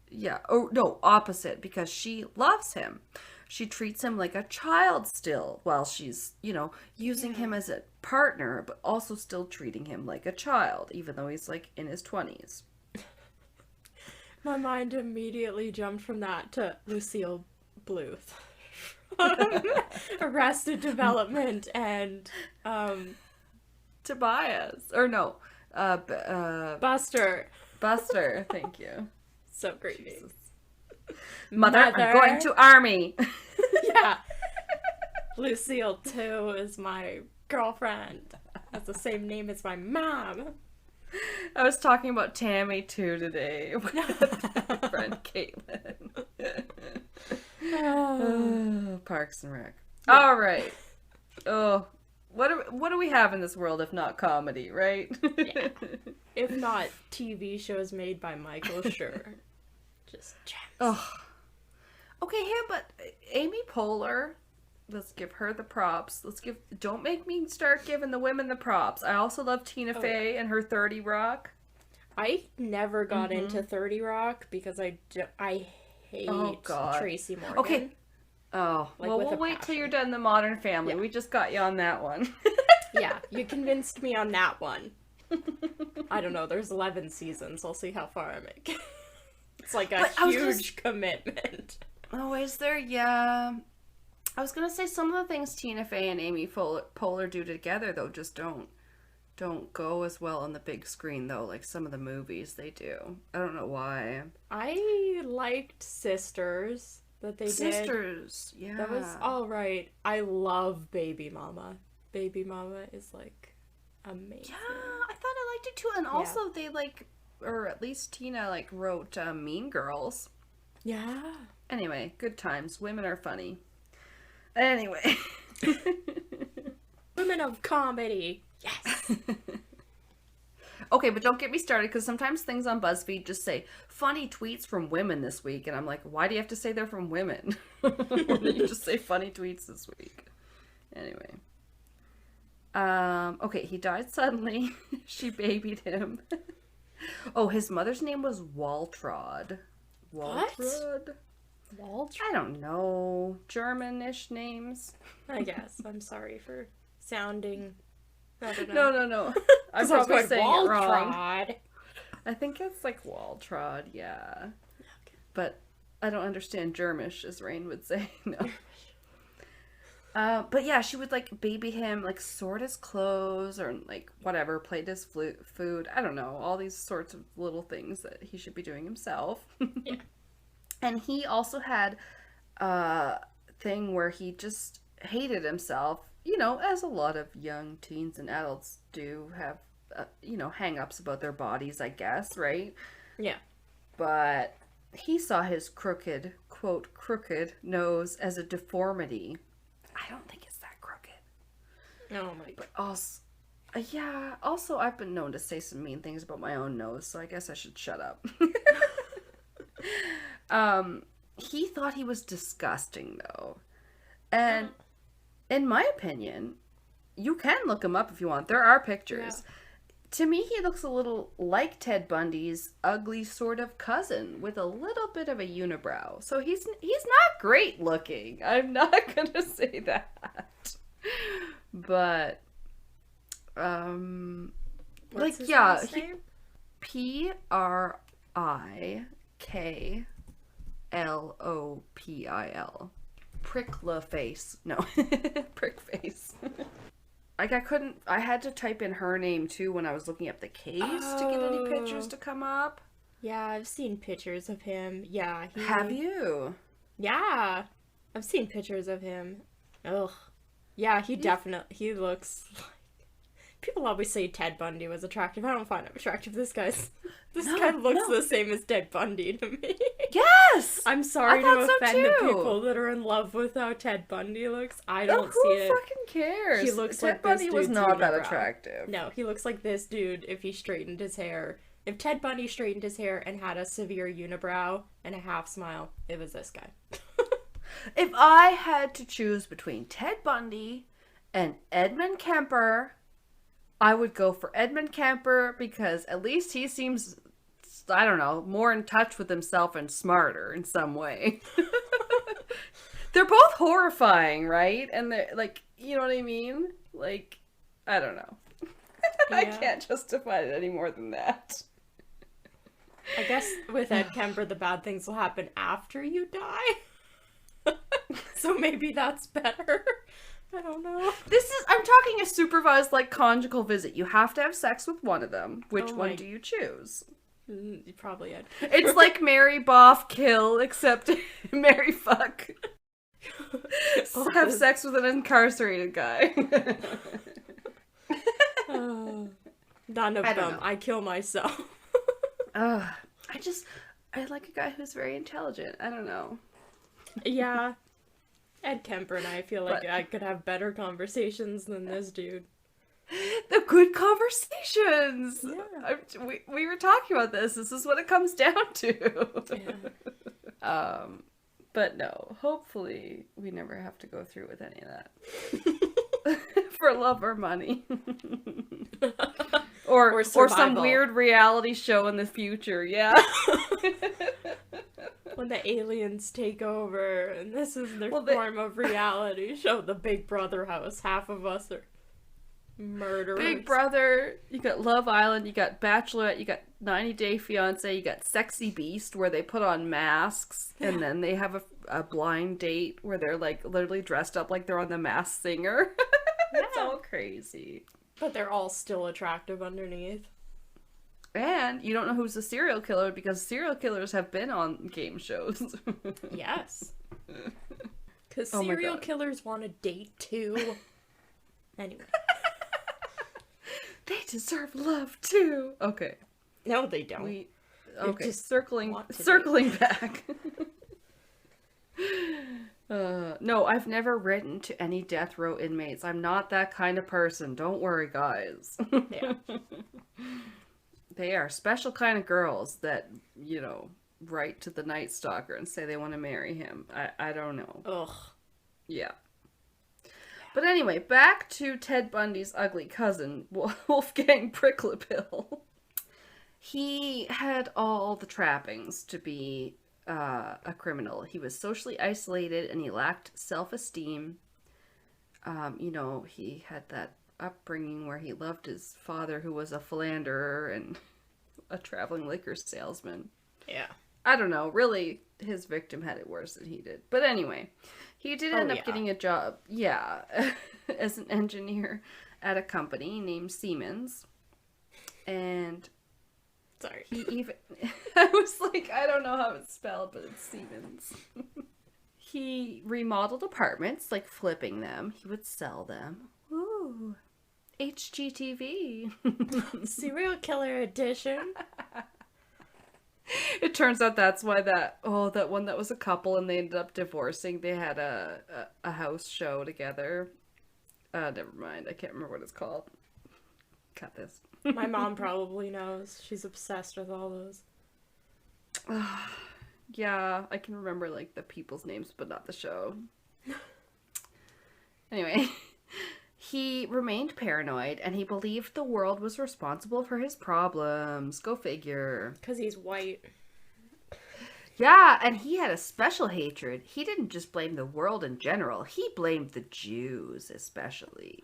A: Yeah. Oh, no, opposite, because she loves him. She treats him like a child still, while she's, you know, using him as a partner, but also still treating him like a child, even though he's, like, in his 20s.
B: My mind immediately jumped from that to Lucille Bluth. Arrested Development and,
A: Tobias. Or no.
B: Buster.
A: Buster, thank you.
B: So creepy.
A: Mother, I'm going to army.
B: Yeah. Lucille, too, is my girlfriend. Has the same name as my mom.
A: I was talking about Tammy, too, today. With my friend Caitlin. Parks and Rec. Yeah. All right. Oh, what do we have in this world if not comedy, right?
B: Yeah. If not TV shows made by Michael Schur. Just gems.
A: Oh. Okay, yeah, but Amy Poehler, let's give her the props. Don't make me start giving the women the props. I also love Tina Fey and her 30 Rock.
B: I never got into 30 Rock because I hate Tracy Morgan.
A: Okay. Oh,
B: like,
A: well, we'll wait till you're done the Modern Family. Yeah. We just got you on that one.
B: Yeah, you convinced me on that one. I don't know, there's 11 seasons. I'll see how far I make. It's like a huge commitment.
A: Oh, is there? Yeah. I was gonna say some of the things Tina Fey and Amy Poehler do together, though, just don't go as well on the big screen, though, like some of the movies they do. I don't know why.
B: I liked Sisters that they did.
A: Sisters, yeah.
B: That was alright. I love Baby Mama. Baby Mama is, like, amazing.
A: Yeah, I thought I liked it too. And also they, like, or at least Tina, like, wrote Mean Girls.
B: Yeah.
A: Anyway, good times. Women are funny. Anyway.
B: Women of comedy. Yes.
A: Okay, but don't get me started, because sometimes things on BuzzFeed just say, funny tweets from women this week, and I'm like, why do you have to say they're from women? Why don't you just say funny tweets this week? Anyway. Okay, he died suddenly. She babied him. Oh, his mother's name was Waltrod.
B: What?
A: Waltrod?
B: Walter?
A: I don't know. Germanish names.
B: I guess. I'm sorry for sounding... I don't know.
A: No. I'm probably saying it wrong.
B: Waltrod.
A: I think it's like Waltrod, yeah. Okay. But I don't understand Germish, as Rain would say. No. But yeah, she would like baby him, like sort his clothes or like whatever, plate his food. I don't know, all these sorts of little things that he should be doing himself.
B: Yeah.
A: And he also had a thing where he just hated himself, you know, as a lot of young teens and adults do have, you know, hang-ups about their bodies, I guess, right?
B: Yeah.
A: But he saw his crooked, quote, crooked nose as a deformity. I don't think it's that crooked.
B: Oh my god.
A: But also, yeah, also I've been known to say some mean things about my own nose, so I guess I should shut up. He thought he was disgusting, though. And in my opinion, you can look him up if you want. There are pictures. Yeah. To me, he looks a little like Ted Bundy's ugly sort of cousin with a little bit of a unibrow. So he's not great looking. I'm not gonna say that. But
B: What's his
A: last
B: name?
A: Priklopil. Prickla face. No. Prick face. Like, I had to type in her name, too, when I was looking up the case to get any pictures to come up.
B: Yeah, I've seen pictures of him. Yeah.
A: Have you?
B: Yeah. I've seen pictures of him. Ugh. Yeah, he looks like... People always say Ted Bundy was attractive. I don't find him attractive. This guy looks the same as Ted Bundy to me.
A: Yes!
B: I'm sorry to offend the people that are in love with how Ted Bundy looks. I don't see it.
A: Who fucking cares?
B: He looks
A: Ted
B: like
A: Bundy
B: this
A: was
B: dude's
A: not that
B: unibrow.
A: attractive.
B: No, he looks like this dude if he straightened his hair. If Ted Bundy straightened his hair and had a severe unibrow and a half smile, it was this guy.
A: If I had to choose between Ted Bundy and Edmund Kemper, I would go for Edmund Kemper because at least he seems, I don't know, more in touch with himself and smarter in some way. They're both horrifying, right? And they're like, you know what I mean? Like, I don't know. Yeah. I can't justify it any more than that.
B: I guess with Ed Kemper, the bad things will happen after you die. So maybe that's better. I don't know.
A: I'm talking a supervised, like, conjugal visit. You have to have sex with one of them. Which one do you choose?
B: Probably Ed.
A: It's like marry, boff, kill, except marry, fuck. Have sex with an incarcerated guy.
B: None of them. I kill myself.
A: I like a guy who's very intelligent. I don't know.
B: Yeah. Ed Kemper and I feel like I could have better conversations than this dude.
A: The good conversations!
B: Yeah.
A: We were talking about this. This is what it comes down to. Yeah. But no, hopefully we never have to go through with any of that. For love or money. or some weird reality show in the future, yeah.
B: When the aliens take over and this is their form of reality show, the Big Brother house. Half of us are murderers.
A: Big Brother, you got Love Island, you got Bachelorette, you got 90 Day Fiancé, you got Sexy Beast where they put on masks and then they have a blind date where they're like literally dressed up like they're on The Masked Singer. It's all crazy.
B: But they're all still attractive underneath.
A: And you don't know who's the serial killer because serial killers have been on game shows.
B: Yes. Because serial killers want to date too. Anyway.
A: They deserve love too. Okay.
B: No, they don't.
A: Just circling back. No, I've never written to any death row inmates. I'm not that kind of person. Don't worry, guys.
B: Yeah.
A: They are special kind of girls that, you know, write to the Night Stalker and say they want to marry him. I don't know.
B: Ugh.
A: Yeah. But anyway, back to Ted Bundy's ugly cousin, Wolfgang Pricklepill. He had all the trappings to be a criminal. He was socially isolated and he lacked self-esteem. He had that upbringing where he loved his father, who was a philanderer and a traveling liquor salesman.
B: Yeah.
A: I don't know. Really, his victim had it worse than he did. But anyway, he did end up getting a job, as an engineer at a company named Siemens. And
B: sorry.
A: He even... I was like, I don't know how it's spelled, but it's Siemens. He remodeled apartments, like flipping them. He would sell them. Ooh. HGTV.
B: Serial killer edition.
A: It turns out that's why that one that was a couple and they ended up divorcing. They had a house show together. Never mind. I can't remember what it's called. Cut this.
B: My mom probably knows. She's obsessed with all those.
A: Yeah, I can remember like the people's names, but not the show. Anyway, he remained paranoid and he believed the world was responsible for his problems. Go figure.
B: Because he's white.
A: Yeah, and he had a special hatred. He didn't just blame the world in general. He blamed the Jews especially.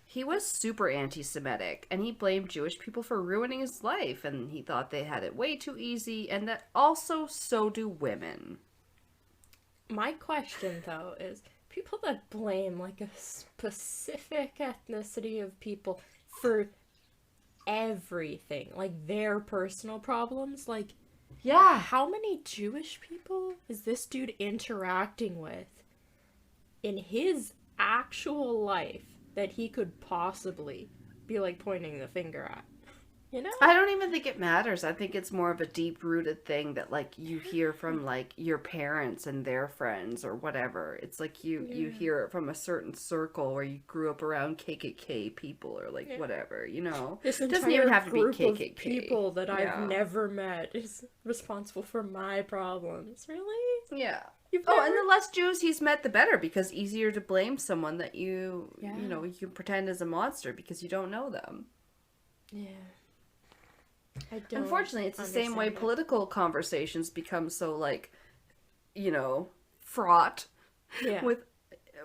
A: He was super anti-Semitic, and he blamed Jewish people for ruining his life, and he thought they had it way too easy, and that also so do women.
B: My question, though, is people that blame, like, a specific ethnicity of people for everything, like, their personal problems, like,
A: yeah,
B: how many Jewish people is this dude interacting with in his actual life that he could possibly be, like, pointing the finger at? You know?
A: I don't even think it matters. I think it's more of a deep-rooted thing that, like, you hear from, like, your parents and their friends or whatever. It's like you hear it from a certain circle where you grew up around KKK people or, like, whatever, you know?
B: This
A: it doesn't even have to be
B: group
A: KKK.
B: of people that I've never met is responsible for my problems. Really?
A: Yeah.
B: You've
A: Oh,
B: never...
A: and the less Jews he's met, the better, because easier to blame someone that you can pretend is a monster because you don't know them.
B: Yeah. I don't
A: Unfortunately, it's the same way political conversations become so, like, fraught with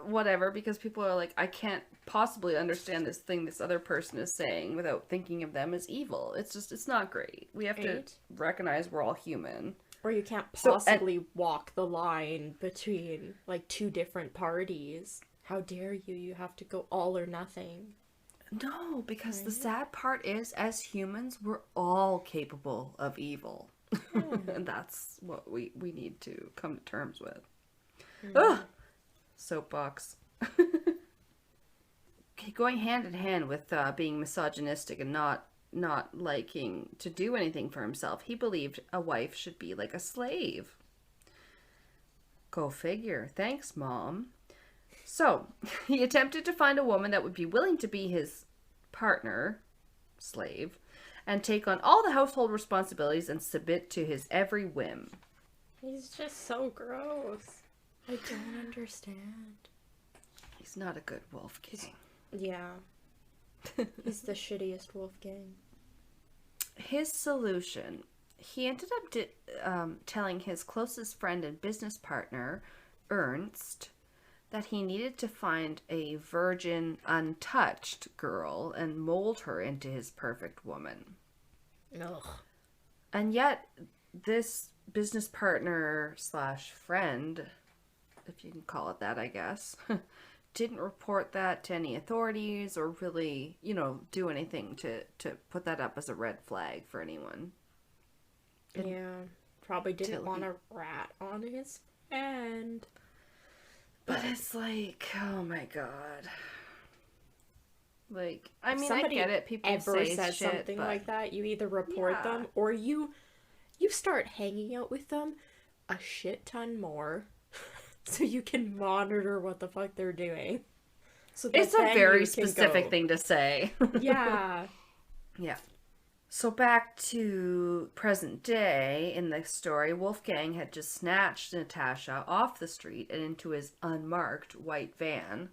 A: whatever, because people are like, I can't possibly understand this thing this other person is saying without thinking of them as evil. It's not great. We have to recognize we're all human.
B: Or you can't possibly walk the line between, like, two different parties. How dare you? You have to go all or nothing.
A: No, because the sad part is, as humans, we're all capable of evil. And that's what we need to come to terms with. Ugh! Soapbox. Going hand in hand with being misogynistic and not liking to do anything for himself, he believed a wife should be like a slave. Go figure. Thanks, Mom. So, he attempted to find a woman that would be willing to be his partner, slave, and take on all the household responsibilities and submit to his every whim.
B: He's just so gross. I don't understand.
A: He's not a good Wolfgang.
B: Yeah. He's the shittiest Wolfgang.
A: His solution, he ended up telling his closest friend and business partner, Ernst, that he needed to find a virgin, untouched girl and mold her into his perfect woman.
B: Ugh.
A: And yet, this business partner / friend, if you can call it that, I guess, didn't report that to any authorities or really, do anything to put that up as a red flag for anyone.
B: Yeah. Probably didn't want a rat on his friend.
A: But it's like, oh my god. Like, I mean,
B: Somebody
A: I get it. People
B: ever
A: say
B: said
A: shit,
B: something
A: but...
B: like that, you either report them or you start hanging out with them a shit ton more so you can monitor what the fuck they're doing. So
A: it's a very specific thing to say.
B: Yeah.
A: Yeah. So back to present day in the story, Wolfgang had just snatched Natascha off the street and into his unmarked white van.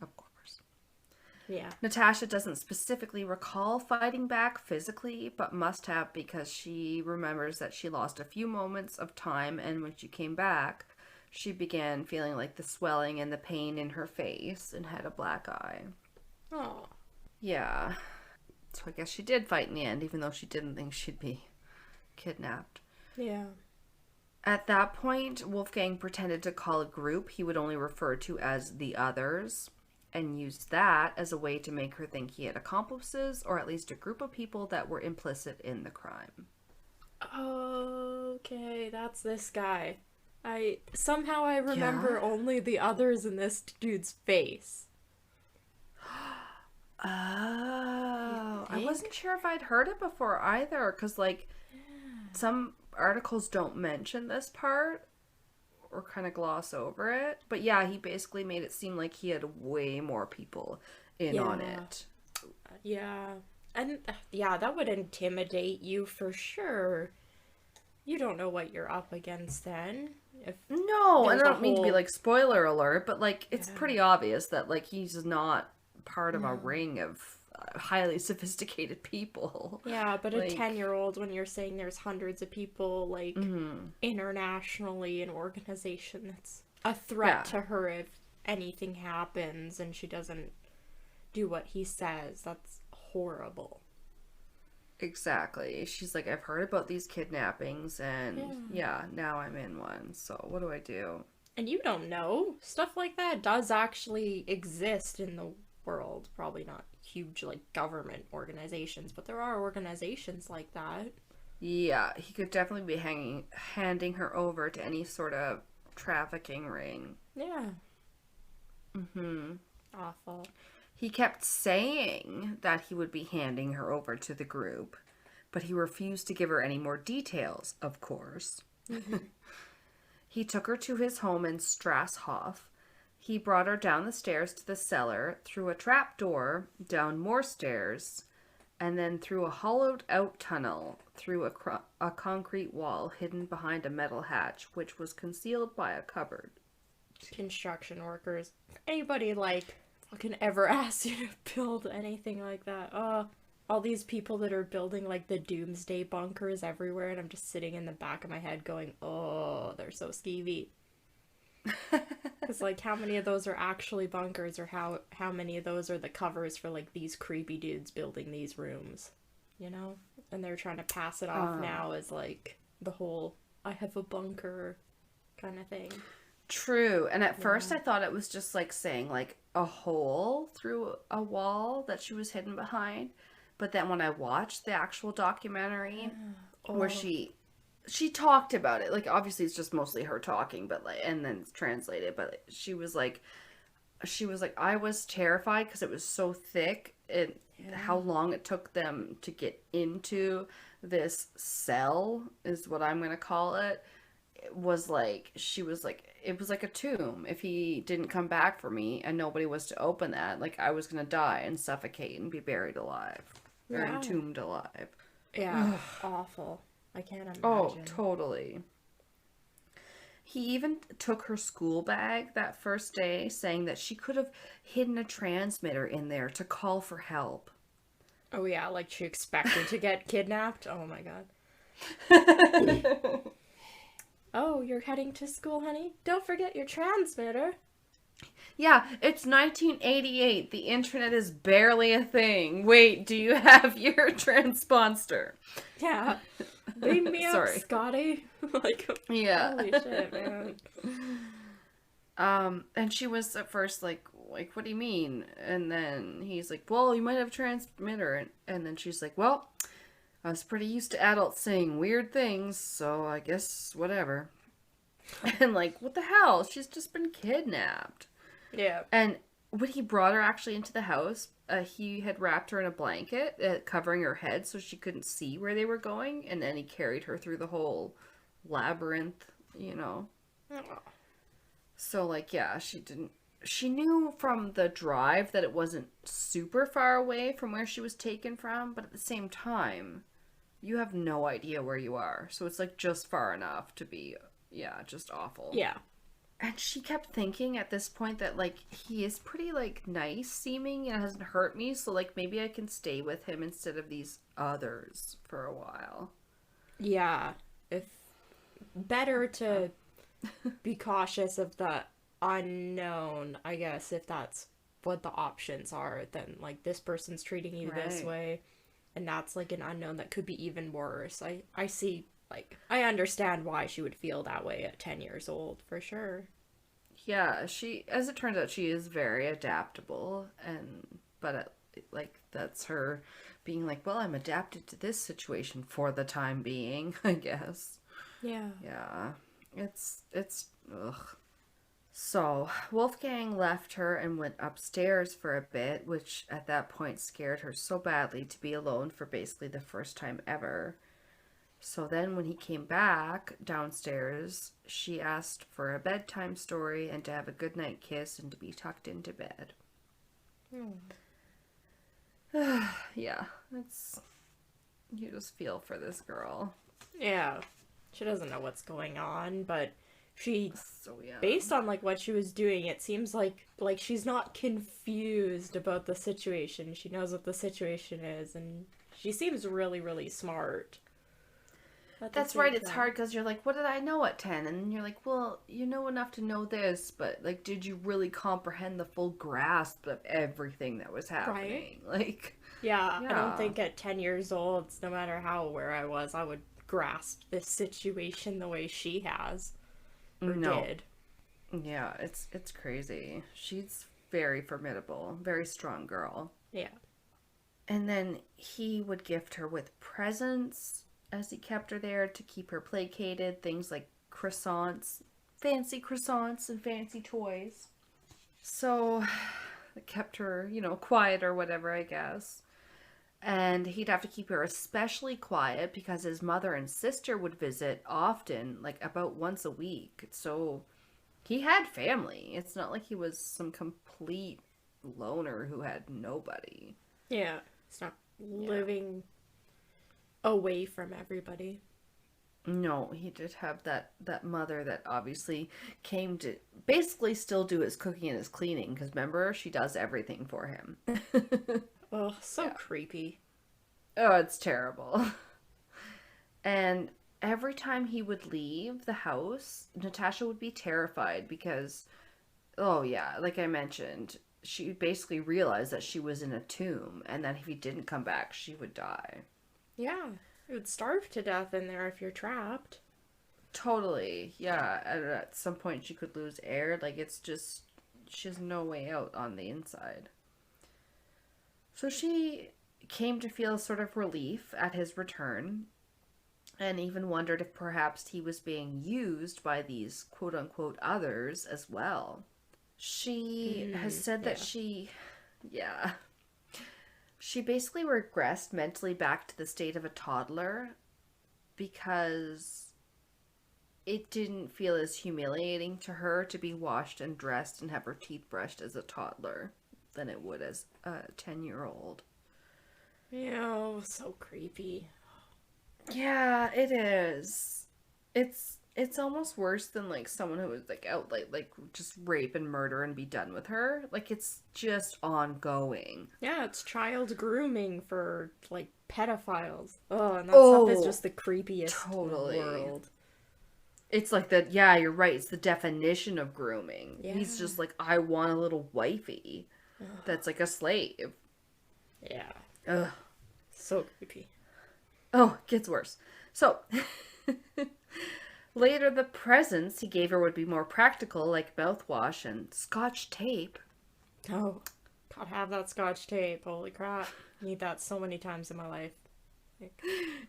A: Of course.
B: Yeah.
A: Natascha doesn't specifically recall fighting back physically, but must have because she remembers that she lost a few moments of time, and when she came back, she began feeling like the swelling and the pain in her face and had a black eye.
B: Oh.
A: Yeah. So I guess she did fight in the end, even though she didn't think she'd be kidnapped.
B: Yeah.
A: At that point, Wolfgang pretended to call a group he would only refer to as the others, and used that as a way to make her think he had accomplices, or at least a group of people that were implicit in the crime.
B: Okay, that's this guy. I remember only the others in this dude's face.
A: Oh, I wasn't sure if I'd heard it before either, because, like, some articles don't mention this part or kind of gloss over it. But yeah, he basically made it seem like he had way more people in on it.
B: Yeah. And, yeah, that would intimidate you for sure. You don't know what you're up against then.
A: No, and I don't mean to be, like, spoiler alert, but, like, it's pretty obvious that, like, he's not part of a ring of highly sophisticated people.
B: Yeah, but like, a 10-year-old, when you're saying there's hundreds of people, like, internationally, an organization that's a threat to her if anything happens and she doesn't do what he says, that's horrible.
A: Exactly. She's like, I've heard about these kidnappings, and now I'm in one, so what do I do?
B: And you don't know. Stuff like that does actually exist in the world. Probably not huge, like, government organizations, but there are organizations like that.
A: Yeah, he could definitely be handing her over to any sort of trafficking ring.
B: Yeah. Awful.
A: He kept saying that he would be handing her over to the group, but he refused to give her any more details, of course. He took her to his home in Strasshof. He brought her down the stairs to the cellar, through a trap door, down more stairs, and then through a hollowed-out tunnel, through a concrete wall hidden behind a metal hatch, which was concealed by a cupboard.
B: Construction workers. Anybody, like, fucking ever ask you to build anything like that? All these people that are building, like, the doomsday bunkers everywhere, and I'm just sitting in the back of my head going, oh, they're so skeevy. Because, like, how many of those are actually bunkers, or how many of those are the covers for, like, these creepy dudes building these rooms, you know? And they're trying to pass it off now as, like, the whole, I have a bunker kind of thing.
A: True. And at first I thought it was just, like, saying, like, a hole through a wall that she was hidden behind. But then when I watched the actual documentary where she talked about it, like, obviously it's just mostly her talking, but, like, and then it's translated, but she was like, I was terrified because it was so thick and how long it took them to get into this cell is what I'm going to call it. It was like, she was like, it was like a tomb. If he didn't come back for me and nobody was to open that, like, I was going to die and suffocate and be buried alive. Or entombed alive.
B: Yeah, awful. I can't imagine.
A: Oh, totally. He even took her school bag that first day, saying that she could have hidden a transmitter in there to call for help.
B: Oh yeah, like she expected to get kidnapped? Oh my god. Oh, you're heading to school, honey? Don't forget your transmitter.
A: Yeah, it's 1988. The internet is barely a thing. Wait, do you have your transponder?
B: Yeah. Beam me up, Scotty. Like,
A: yeah.
B: Holy shit, man.
A: And she was at first like, what do you mean? And then he's like, well, you might have a transmitter. And then she's like, well, I was pretty used to adults saying weird things, so I guess whatever. And like, what the hell? She's just been kidnapped.
B: Yeah.
A: And when he brought her actually into the house, he had wrapped her in a blanket, covering her head so she couldn't see where they were going. And then he carried her through the whole labyrinth, you know. Oh. So, like, yeah, she she knew from the drive that it wasn't super far away from where she was taken from, but at the same time, you have no idea where you are. So it's like just far enough to be, yeah, just awful.
B: Yeah.
A: And she kept thinking at this point that, like, he is pretty, like, nice seeming and hasn't hurt me, so, like, maybe I can stay with him instead of these others for a while.
B: Yeah. If better to be cautious of the unknown, I guess, if that's what the options are, then, like, this person's treating you this way, and that's, like, an unknown that could be even worse. I see, like, I understand why she would feel that way at 10 years old, for sure.
A: Yeah, as it turns out, she is very adaptable, but like, that's her being like, well, I'm adapted to this situation for the time being, I guess.
B: Yeah.
A: Yeah. It's, ugh. So, Wolfgang left her and went upstairs for a bit, which at that point scared her so badly to be alone for basically the first time ever. So then when he came back downstairs, she asked for a bedtime story and to have a goodnight kiss and to be tucked into bed. Yeah, you just feel for this girl.
B: Yeah. She doesn't know what's going on, but
A: So, yeah.
B: based on, like, what she was doing, it seems like she's not confused about the situation. She knows what the situation is, and she seems really, really smart.
A: That's right, it's hard because you're like, what did I know at 10? And then you're like, well, you know enough to know this, but, like, did you really comprehend the full grasp of everything that was happening? Right? Like,
B: yeah, I don't think at 10 years old, no matter how aware I was, I would grasp this situation the way she has. Or did.
A: Yeah, it's crazy. She's very formidable, very strong girl.
B: Yeah.
A: And then he would gift her with presents as he kept her there to keep her placated. Things like fancy croissants and fancy toys. So it kept her, quiet or whatever, I guess. And he'd have to keep her especially quiet because his mother and sister would visit often, like about once a week. So he had family. It's not like he was some complete loner who had nobody.
B: Yeah, it's not living away from everybody.
A: No, he did have that mother that obviously came to basically still do his cooking and his cleaning, because remember, she does everything for him.
B: Oh, so creepy.
A: Oh, it's terrible. And every time he would leave the house, Natascha would be terrified because, oh yeah, like I mentioned, she basically realized that she was in a tomb and that if he didn't come back, she would die.
B: Yeah, you would starve to death in there if you're trapped.
A: Totally, yeah. At some point she could lose air. Like, it's just, she has no way out on the inside. So she came to feel sort of relief at his return and even wondered if perhaps he was being used by these quote-unquote others as well. She has said that she basically regressed mentally back to the state of a toddler because it didn't feel as humiliating to her to be washed and dressed and have her teeth brushed as a toddler than it would as a 10-year-old.
B: Ew, so creepy.
A: Yeah, it is. It's almost worse than, like, someone who was, like, out, like just rape and murder and be done with her. Like, it's just ongoing.
B: Yeah, it's child grooming for, like, pedophiles. Oh, and that stuff is just the creepiest in the world.
A: It's like yeah, you're right. It's the definition of grooming.
B: Yeah.
A: He's just like, I want a little wifey that's like a slave.
B: Yeah.
A: Ugh.
B: So creepy.
A: Oh, it gets worse. So, later the presents he gave her would be more practical, like mouthwash and Scotch tape.
B: Oh, gotta have that Scotch tape. Holy crap. Need that so many times in my life.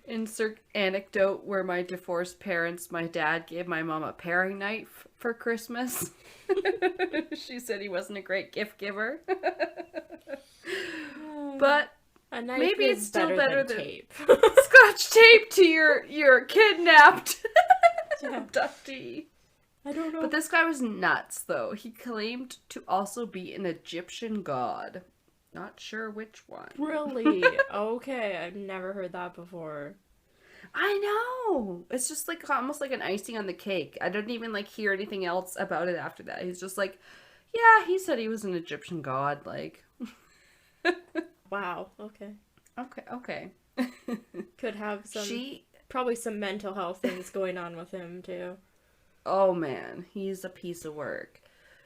A: Insert anecdote where my dad gave my mom a paring knife for Christmas. She said he wasn't a great gift giver. But maybe it's still better than
B: tape.
A: Scotch tape to your kidnapped abductee.
B: I don't know.
A: But this guy was nuts, though. He claimed to also be an Egyptian god. Not sure which one.
B: Really? Okay, I've never heard that before.
A: I know! It's just like almost like an icing on the cake. I didn't even like hear anything else about it after that. He's just like, yeah, he said he was an Egyptian god, like.
B: Wow, okay.
A: Okay.
B: Could have probably some mental health things going on with him, too.
A: Oh man, he's a piece of work.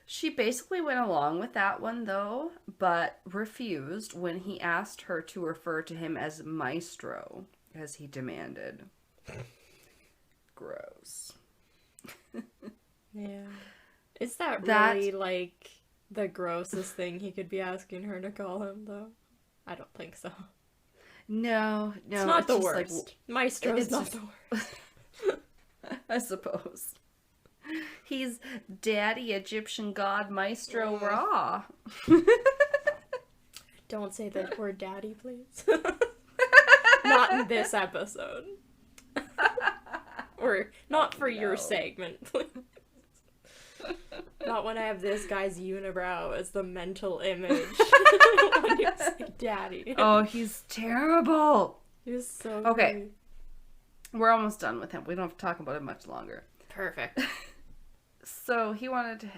A: She basically went along with that one, though, but refused when he asked her to refer to him as Maestro, as he demanded. Gross.
B: Yeah. Is that really, like, the grossest thing he could be asking her to call him, though? I don't think so.
A: No.
B: It's not the worst.
A: Like,
B: Maestro's not the worst.
A: I suppose. He's Daddy Egyptian God Maestro Ra.
B: Don't say the word daddy, please. Not in this episode. Or not for your segment, please. Not when I have this guy's unibrow as the mental image when you say daddy.
A: Oh, he's terrible.
B: He's so
A: okay.
B: great.
A: We're almost done with him. We don't have to talk about it much longer.
B: Perfect.
A: So he wanted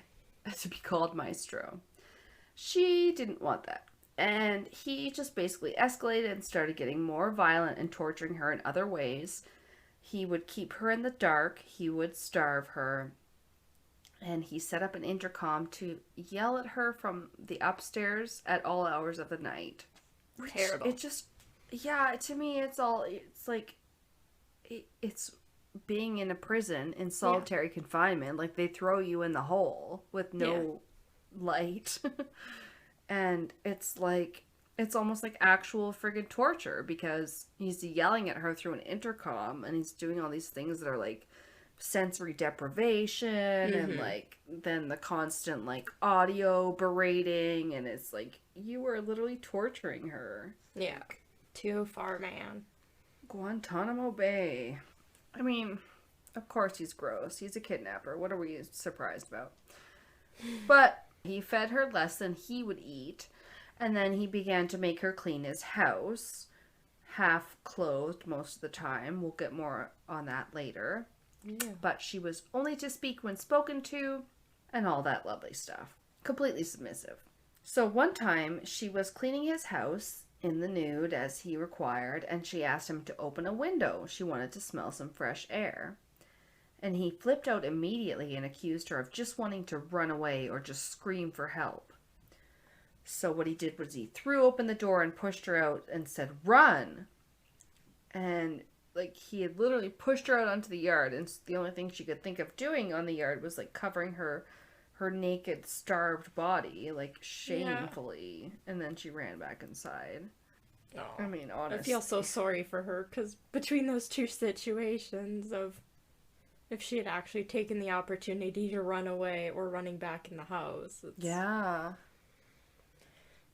A: to be called Maestro. She didn't want that. And he just basically escalated and started getting more violent and torturing her in other ways. He would keep her in the dark. He would starve her. And he set up an intercom to yell at her from the upstairs at all hours of the night.
B: Terrible.
A: It just, to me, it's like, it's being in a prison in solitary confinement. Like, they throw you in the hole with no light. And it's like, it's almost like actual friggin' torture because he's yelling at her through an intercom and he's doing all these things that are like sensory deprivation and like then the constant like audio berating, and it's like you are literally torturing her.
B: Yeah. Too far, man.
A: Guantanamo Bay. I mean, of course he's gross. He's a kidnapper. What are we surprised about? But he fed her less than he would eat, and then he began to make her clean his house, half clothed most of the time. We'll get more on that later.
B: Yeah.
A: But she was only to speak when spoken to, and all that lovely stuff. Completely submissive. So one time, she was cleaning his house in the nude as he required, and she asked him to open a window. She wanted to smell some fresh air. And he flipped out immediately and accused her of just wanting to run away or just scream for help. So what he did was he threw open the door and pushed her out and said, "Run!" And like he had literally pushed her out onto the yard, and the only thing she could think of doing on the yard was like covering her naked, starved body, like shamefully. Yeah. And then she ran back inside.
B: Oh.
A: I mean, honestly.
B: I feel so sorry for her, because between those two situations of if she had actually taken the opportunity to run away or running back in the house.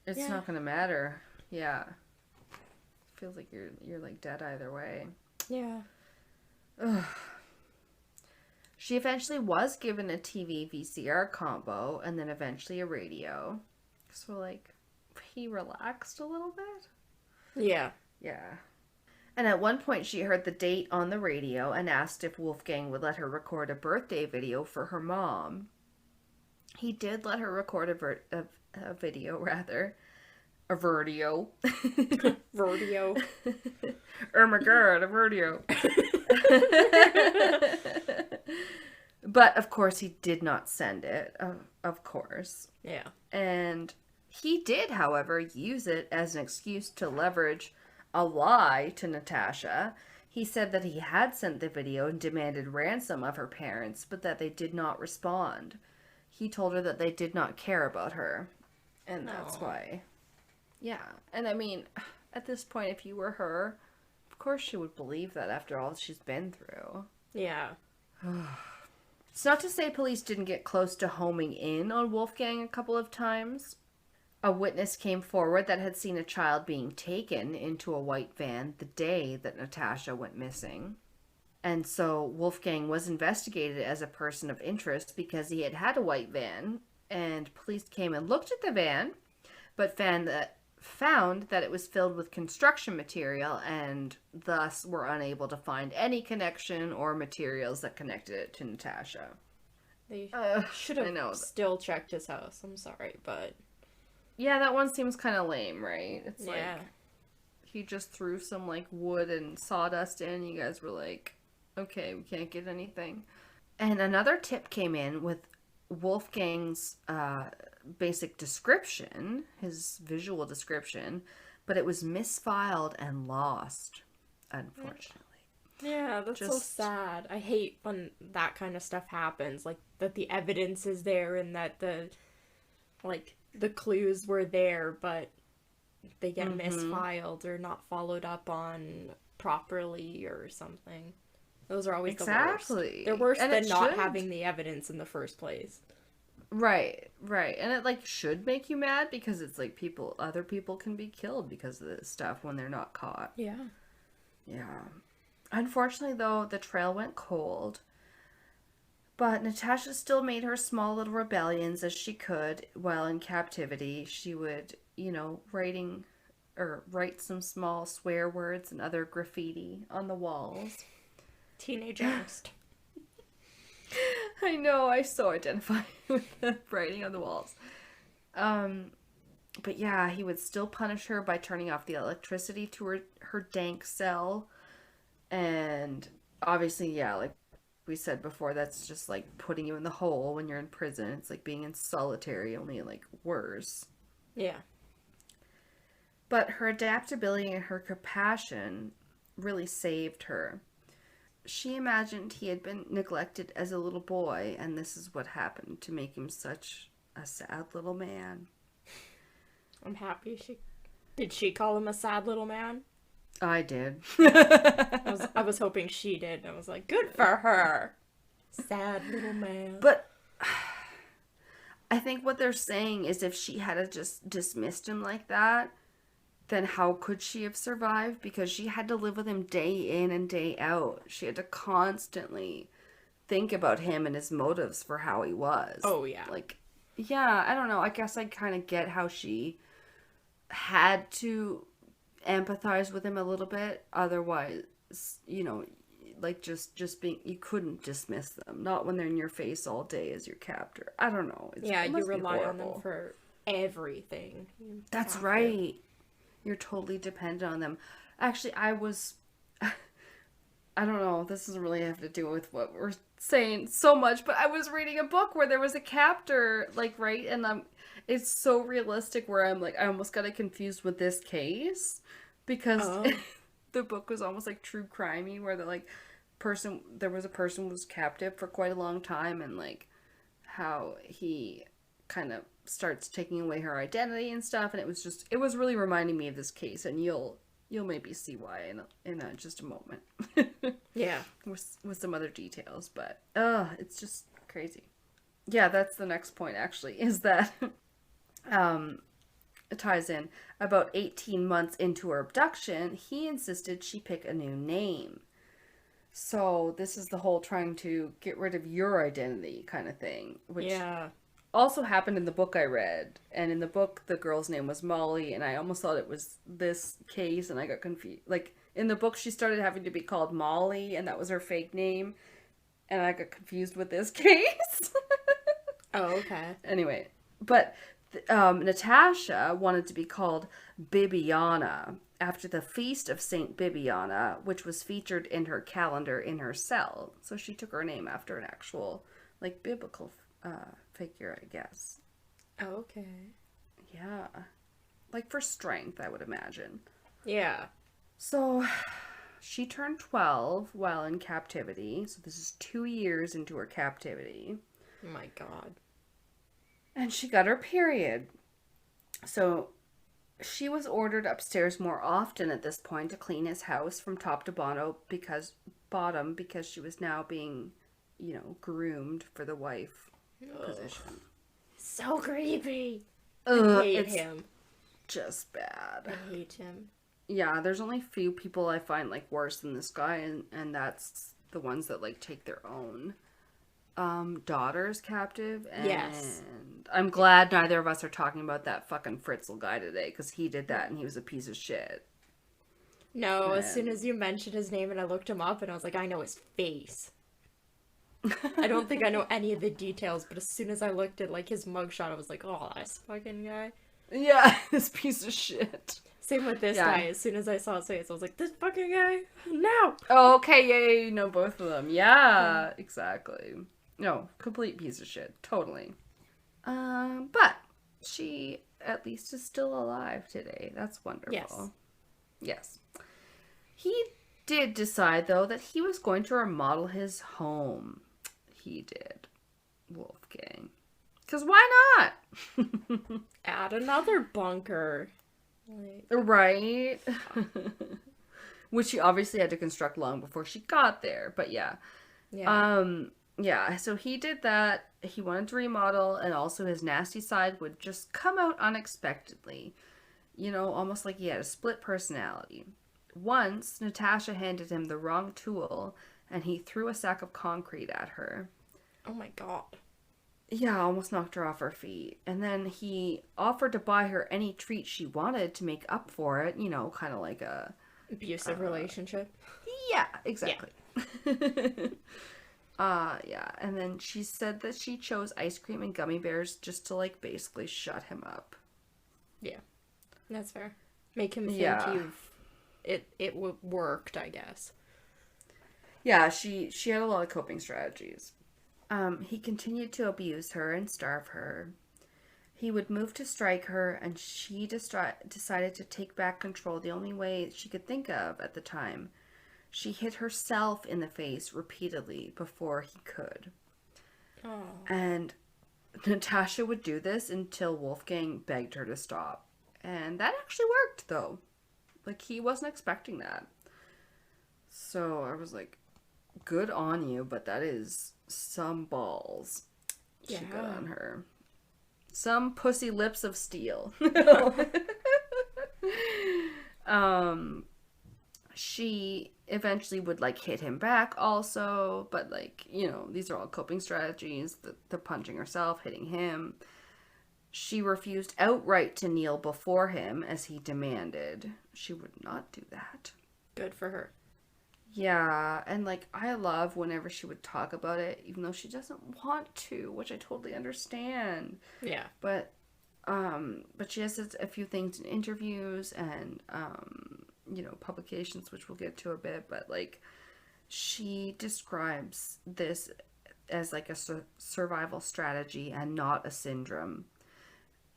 A: It's not gonna matter. Yeah. Feels like you're like dead either way.
B: Yeah.
A: Ugh. She eventually was given a TV VCR combo and then eventually a radio. So like he relaxed a little bit.
B: Yeah.
A: Yeah. And at one point she heard the date on the radio and asked if Wolfgang would let her record a birthday video for her mom. He did let her record a video, rather. A verdio.
B: Verdio.
A: Oh my god, a verdio. But, of course, he did not send it. Of course.
B: Yeah.
A: And he did, however, use it as an excuse to leverage a lie to Natascha. He said that he had sent the video and demanded ransom of her parents, but that they did not respond. He told her that they did not care about her. And that's why. Yeah. And I mean, at this point, if you were her, of course she would believe that after all she's been through.
B: Yeah.
A: It's not to say police didn't get close to homing in on Wolfgang a couple of times. A witness came forward that had seen a child being taken into a white van the day that Natascha went missing. And so Wolfgang was investigated as a person of interest because he had a white van, and police came and looked at the van, but found that it was filled with construction material and thus were unable to find any connection or materials that connected it to Natascha.
B: They should have still checked his house. I'm sorry, but...
A: Yeah, that one seems kind of lame, right? It's
B: like...
A: He just threw some, like, wood and sawdust in, and you guys were like, okay, we can't get anything. And another tip came in with Wolfgang's basic description, his visual description, but it was misfiled and lost, unfortunately.
B: Yeah, that's so sad. I hate when that kind of stuff happens, like that the evidence is there and that the clues were there, but they get misfiled or not followed up on properly or something. Those are always the worst. They're worse than not having the evidence in the first place.
A: Right. And it, like, should make you mad because it's like other people can be killed because of this stuff when they're not caught.
B: Yeah.
A: Unfortunately, though, the trail went cold. But Natascha still made her small little rebellions as she could while in captivity. She would, write some small swear words and other graffiti on the walls.
B: Teenage angst.
A: I know, I so identify with the writing on the walls. But yeah, he would still punish her by turning off the electricity to her dank cell. And obviously, yeah, like we said before, that's just like putting you in the hole when you're in prison. It's like being in solitary, only like worse.
B: Yeah.
A: But her adaptability and her compassion really saved her. She imagined he had been neglected as a little boy, and this is what happened to make him such a sad little man.
B: I'm happy Did she call him a sad little man?
A: I did.
B: I was hoping she did. I was like, good for her. Sad little man.
A: But I think what they're saying is if she had just dismissed him like that, then how could she have survived? Because she had to live with him day in and day out. She had to constantly think about him and his motives for how he was.
B: Oh, yeah.
A: Like, yeah, I don't know. I guess I kind of get how she had to empathize with him a little bit. Otherwise, like just being, you couldn't dismiss them. Not when they're in your face all day as your captor. I don't know.
B: You rely on them for everything.
A: That's right. You're totally dependent on them. Actually, I don't know, this doesn't really have to do with what we're saying so much, but I was reading a book where there was a captor, like, right? And it's so realistic where I'm like, I almost got it confused with this case because the book was almost like true crimey where there was a person who was captive for quite a long time and like how he kind of starts taking away her identity and stuff, and it was really reminding me of this case, and you'll maybe see why in just a moment.
B: Yeah,
A: with some other details, but it's just crazy. Yeah, that's the next point actually, is that it ties in. About 18 months into her abduction, he insisted she pick a new name. So this is the whole trying to get rid of your identity kind of thing, which also happened in the book I read. And in the book, the girl's name was Molly, and I almost thought it was this case, and I got confused. Like, in the book, she started having to be called Molly, and that was her fake name, and I got confused with this case.
B: Oh, okay.
A: Anyway, but Natascha wanted to be called Bibiana, after the feast of Saint Bibiana, which was featured in her calendar in her cell. So she took her name after an actual, like, biblical figure, I guess.
B: Okay.
A: Yeah. Like for strength, I would imagine.
B: Yeah.
A: So she turned 12 while in captivity. So this is 2 years into her captivity.
B: Oh my God.
A: And she got her period. So she was ordered upstairs more often at this point to clean his house from top to bottom because she was now being, groomed for the wife position.
B: So creepy. I hate him.
A: Just bad.
B: I hate him.
A: Yeah, there's only few people I find like worse than this guy, and that's the ones that, like, take their own daughters captive. And
B: Yes.
A: I'm glad neither of us are talking about that fucking Fritzl guy today, because he did that and he was a piece of shit.
B: No, as soon as you mentioned his name and I looked him up and I was like, I know his face. I don't think I know any of the details, but as soon as I looked at, like, his mugshot, I was like, oh, this fucking guy.
A: Yeah, this piece of shit.
B: Same with this
A: Yeah.
B: guy. As soon as I saw his face, I was like, this fucking guy? No!
A: Oh, okay, yeah, you know both of them. Yeah, exactly. No, complete piece of shit. Totally. But she at least is still alive today. That's wonderful.
B: Yes.
A: Yes. He did decide, though, that he was going to remodel his home. He did. Wolfgang. Because why not?
B: Add another bunker. Like,
A: Right? Which she obviously had to construct long before she got there. But yeah. Yeah, so he did that. He wanted to remodel, and also his nasty side would just come out unexpectedly. You know, almost like he had a split personality. Once, Natasha handed him the wrong tool, and he threw a sack of concrete at her.
B: oh my god.
A: Yeah, almost knocked her off her feet. And then he offered to buy her any treat she wanted to make up for it. You know, kind of like a...
B: Abusive relationship.
A: Yeah, exactly. Yeah. And then she said that she chose ice cream and gummy bears just to, like, basically shut him up.
B: Yeah. That's fair. Make him think
A: Yeah.
B: it worked, I guess.
A: Yeah, she had a lot of coping strategies. He continued to abuse her and starve her. He would move to strike her, and she decided to take back control the only way she could think of at the time. She hit herself in the face repeatedly before he could.
B: Oh.
A: And Natasha would do this until Wolfgang begged her to stop. And that actually worked, though. Like, he wasn't expecting that. So I was like, good on you, but that is some balls she got on her. Some pussy lips of steel. She eventually would, like, hit him back also, but, like, you know, these are all coping strategies. The punching herself, hitting him. She refused outright to kneel before him as he demanded. She would not do that.
B: Good for her.
A: Yeah, and, like, I love whenever she would talk about it, even though she doesn't want to, which I totally understand.
B: Yeah.
A: But she has a few things in interviews and, you know, publications, which we'll get to a bit, but, like, she describes this as, like, a survival strategy and not a syndrome.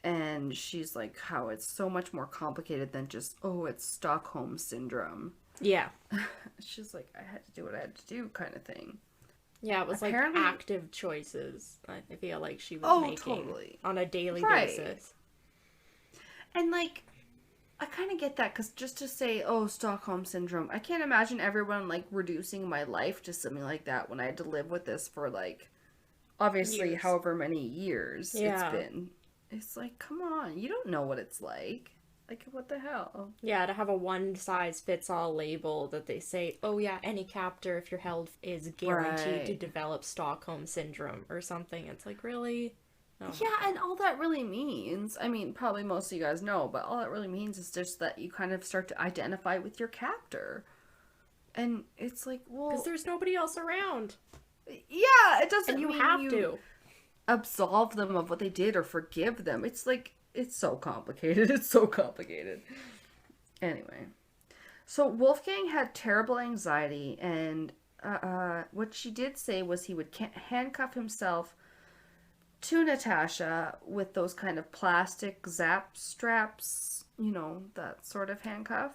A: And she's like, how it's so much more complicated than just, oh, it's Stockholm syndrome.
B: Yeah.
A: She's like, I had to do what I had to do kind of thing.
B: Yeah, it was
A: Apparently,
B: like active choices I feel like she was making
A: totally.
B: on a daily
A: Right.
B: basis.
A: And, like, I kind of get that, because just to say, oh, Stockholm syndrome, I can't imagine everyone, like, reducing my life to something like that when I had to live with this for, like, obviously
B: Years.
A: however many years
B: Yeah.
A: it's been. It's like, come on, you don't know what it's like. Like, what the hell?
B: Yeah, to have a one-size-fits-all label that they say, oh yeah, any captor, if you're held, is guaranteed to
A: Right.
B: develop Stockholm syndrome or something. It's like, really? Oh.
A: Yeah, and all that really means, I mean, probably most of you guys know, but all that really means is just that you kind of start to identify with your captor. And it's like, well...
B: Because there's nobody else around.
A: Yeah, it doesn't
B: And you
A: mean
B: have
A: you
B: to.
A: absolve them of what they did or forgive them. It's like, it's so complicated. It's so complicated. Anyway. So Wolfgang had terrible anxiety, and what she did say was he would handcuff himself to Natasha with those kind of plastic zap straps, you know, that sort of handcuff.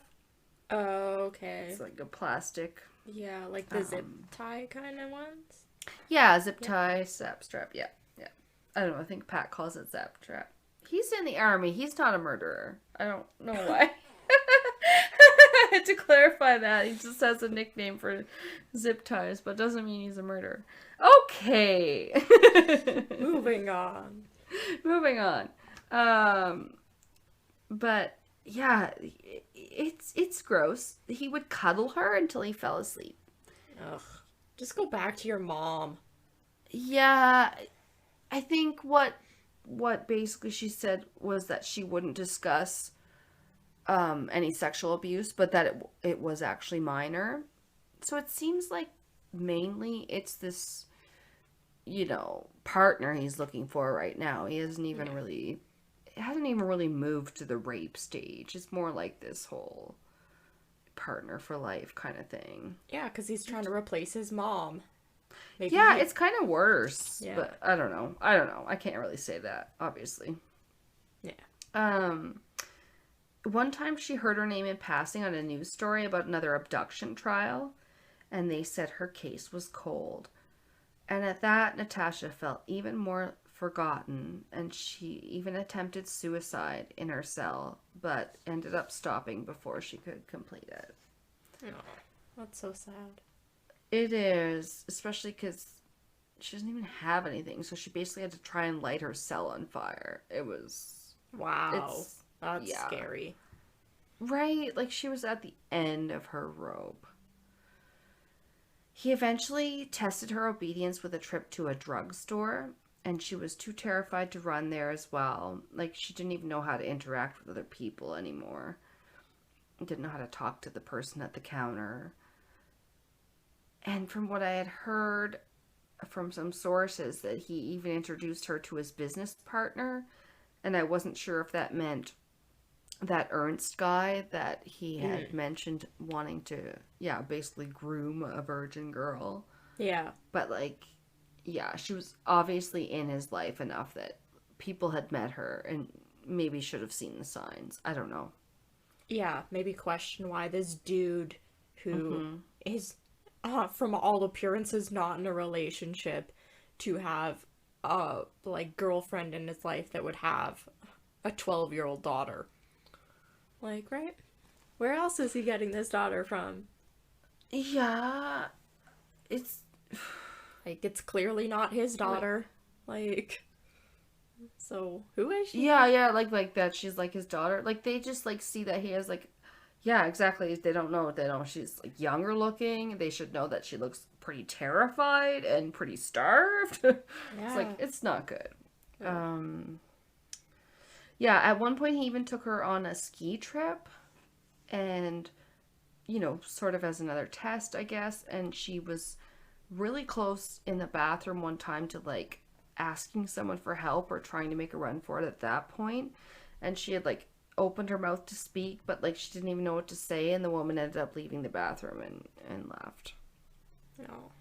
B: Oh, okay.
A: It's like a plastic.
B: Yeah, like the zip tie kind of ones?
A: Yeah, zip tie, zap strap. Yeah. I don't know. I think Pat calls it zap strap. He's in the army. He's not a murderer. I don't know why. I had to clarify that. He just has a nickname for zip ties, but doesn't mean he's a murderer. Okay.
B: Moving on.
A: Moving on. But yeah, it's gross. He would cuddle her until he fell asleep.
B: Ugh. Just go back to your mom.
A: Yeah, I think what basically she said was that she wouldn't discuss any sexual abuse, but that it was actually minor. So it seems like mainly it's this, partner he's looking for right now. He hasn't even
B: Yeah.
A: really it hasn't even really moved to the rape stage. It's more like this whole partner for life kind of thing.
B: Yeah, because he's trying to replace his mom. Maybe
A: Yeah,
B: he.
A: it's kind of worse,
B: Yeah.
A: but I don't know. I don't know. I can't really say that, obviously.
B: Yeah.
A: Um, One time she heard her name in passing on a news story about another abduction trial, and they said her case was cold. And at that, Natascha felt even more forgotten, and she even attempted suicide in her cell, but ended up stopping before she could complete it.
B: Oh, that's so sad.
A: It is, especially because she doesn't even have anything, so she basically had to try and light her cell on fire.
B: Wow.
A: It's,
B: That's
A: yeah.
B: scary.
A: Right? Like she was at the end of her rope. He eventually tested her obedience with a trip to a drugstore, and she was too terrified to run there as well. Like she didn't even know how to interact with other people anymore. Didn't know how to talk to the person at the counter. And from what I had heard from some sources, that he even introduced her to his business partner, and I wasn't sure if that meant that Ernst guy that he had mentioned wanting to, yeah, basically groom a virgin girl.
B: Yeah.
A: But, like, yeah, she was obviously in his life enough that people had met her and maybe should have seen the signs. I don't know.
B: Yeah, maybe question why this dude who
A: Mm-hmm.
B: is, from all appearances, not in a relationship to have a, like, girlfriend in his life that would have a 12-year-old daughter. Like, right? Where else is he getting this daughter from?
A: Yeah, it's
B: Like, it's clearly not his
A: like,
B: daughter. Like, so who is she?
A: yeah, like that. She's like his daughter. Like they just like see that he has like, yeah, exactly. They don't know. They don't. She's like younger looking. They should know that she looks pretty terrified and pretty starved. It's like
B: Yeah.
A: it's not good.
B: Oh.
A: Um, yeah. At one point, he even took her on a ski trip, and sort of as another test, I guess. And she was really close in the bathroom one time to like asking someone for help or trying to make a run for it at that point. And she had like opened her mouth to speak, but like she didn't even know what to say. And the woman ended up leaving the bathroom and left.
B: No.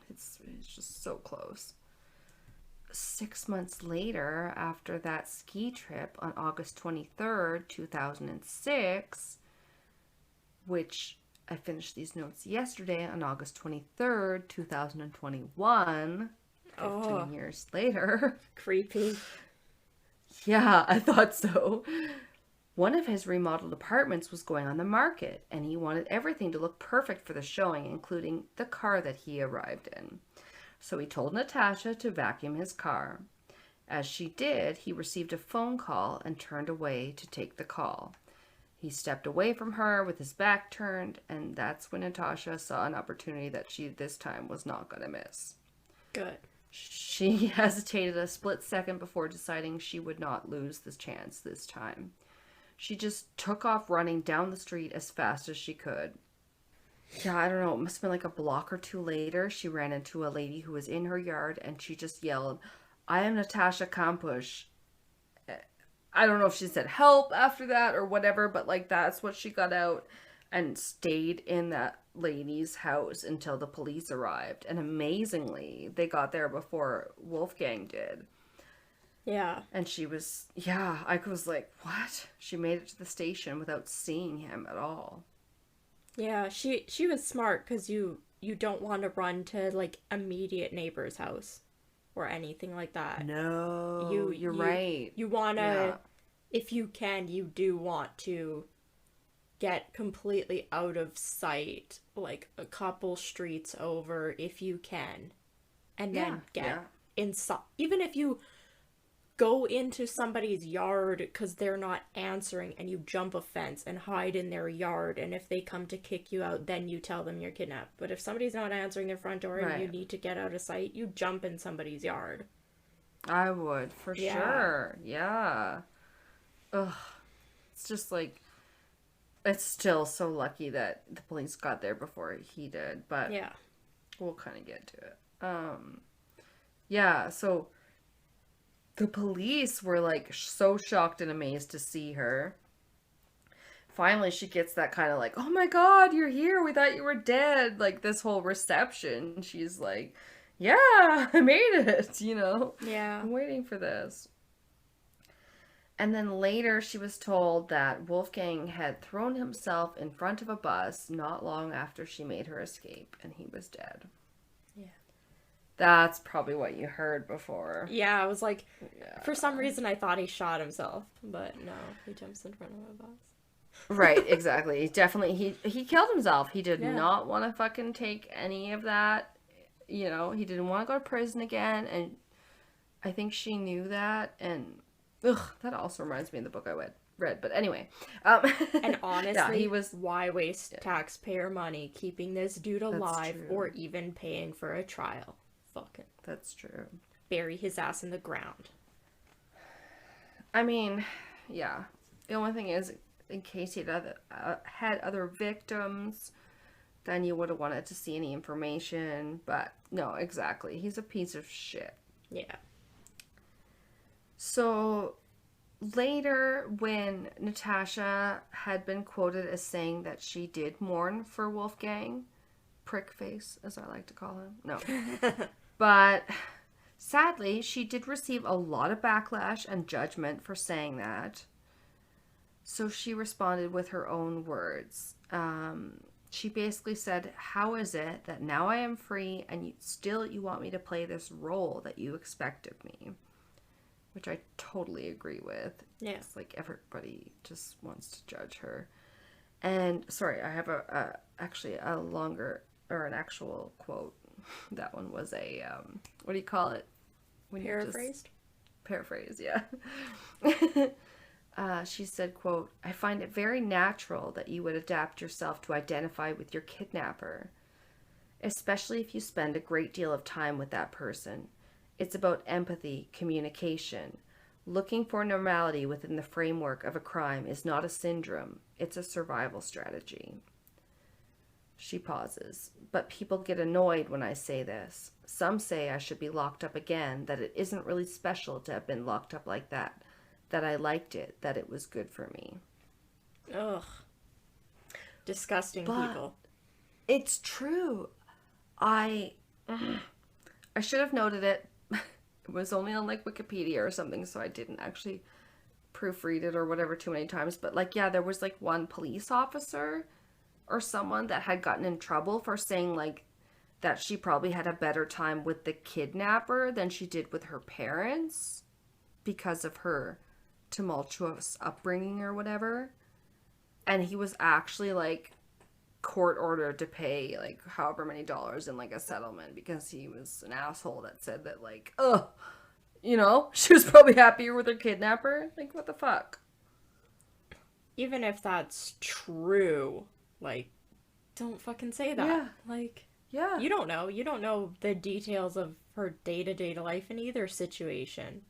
A: It's just so close. 6 months later, after that ski trip on August 23rd, 2006, which I finished these notes yesterday on August 23rd, 2021, 15
B: Oh,
A: years later.
B: creepy.
A: Yeah, I thought so. One of his remodeled apartments was going on the market, and he wanted everything to look perfect for the showing, including the car that he arrived in. So he told Natascha to vacuum his car. As she did, he received a phone call and turned away to take the call. He stepped away from her with his back turned, and that's when Natascha saw an opportunity that she this time was not going to miss.
B: Good.
A: She hesitated a split second before deciding she would not lose this chance this time. She just took off running down the street as fast as she could. Yeah, I don't know, it must have been like a block or two later, she ran into a lady who was in her yard and she just yelled, "I am Natascha Kampusch." I don't know if she said help after that or whatever, but like that's what she got out and stayed in that lady's house until the police arrived. And amazingly, they got there before Wolfgang did.
B: Yeah.
A: And she was, yeah, I was like, what? She made it to the station without seeing him at all.
B: Yeah, she was smart because you don't want to run to like immediate neighbor's house or anything like that.
A: No, you're right.
B: You wanna,
A: Yeah.
B: if you can, you do want to get completely out of sight, like a couple streets over if you can, and
A: Yeah,
B: then get
A: yeah.
B: inside. Even if you go into somebody's yard because they're not answering, and you jump a fence and hide in their yard, and if they come to kick you out, then you tell them you're kidnapped. But if somebody's not answering their front door and you need to get out of sight, you jump in somebody's yard.
A: I would, for sure. Yeah. Ugh. It's just like, it's still so lucky that the police got there before he did, but
B: yeah,
A: we'll kind of get to it. Yeah, so the police were like so shocked and amazed to see her. Finally, she gets that kind of like, oh my God, you're here. We thought you were dead. Like this whole reception. She's like, yeah, I made it, you know?
B: Yeah.
A: I'm waiting for this. And then later she was told that Wolfgang had thrown himself in front of a bus not long after she made her escape, and he was dead.
B: Yeah.
A: That's probably what you heard before.
B: Yeah, I was like, for some reason I thought he shot himself, but no, he jumps in front of a bus.
A: Right, exactly. Definitely, he killed himself. He did not want to fucking take any of that. You know, he didn't want to go to prison again, and I think she knew that, and... Ugh, that also reminds me of the book I read. But anyway.
B: And honestly,
A: yeah, he was...
B: why waste taxpayer money keeping this dude alive or even paying for a trial? Fuck it.
A: That's true.
B: Bury his ass in the ground.
A: I mean, yeah. The only thing is, in case he had other victims, then you would have wanted to see any information. But no, exactly. He's a piece of shit.
B: Yeah.
A: So later, when Natascha had been quoted as saying that she did mourn for Wolfgang, Prickface, as I like to call him, no. But sadly, she did receive a lot of backlash and judgment for saying that. So she responded with her own words. She basically said, how is it that now I am free and you want me to play this role that you expect of me? Which I totally agree with.
B: Yeah.
A: It's like everybody just wants to judge her. And sorry, I have actually a longer or an actual quote. That one was a what do you call it?
B: When paraphrased?
A: Paraphrase, yeah. She said, quote, I find it very natural that you would adapt yourself to identify with your kidnapper, especially if you spend a great deal of time with that person. It's about empathy, communication. Looking for normality within the framework of a crime is not a syndrome, it's a survival strategy. She pauses. But people get annoyed when I say this. Some say I should be locked up again, that it isn't really special to have been locked up like that I liked it, that it was good for me.
B: Ugh. Disgusting people.
A: It's true. I should have noted it. It was only on like Wikipedia or something, so I didn't actually proofread it or whatever too many times. But like, yeah, there was like one police officer or someone that had gotten in trouble for saying like that she probably had a better time with the kidnapper than she did with her parents because of her tumultuous upbringing or whatever. And he was actually like court ordered to pay like however many dollars in like a settlement because he was an asshole that said that like, you know, she was probably happier with her kidnapper. Like, what the fuck?
B: Even if that's true, like, don't fucking say that.
A: Yeah.
B: Like,
A: yeah.
B: You don't know. You don't know the details of her day-to-day life in either situation.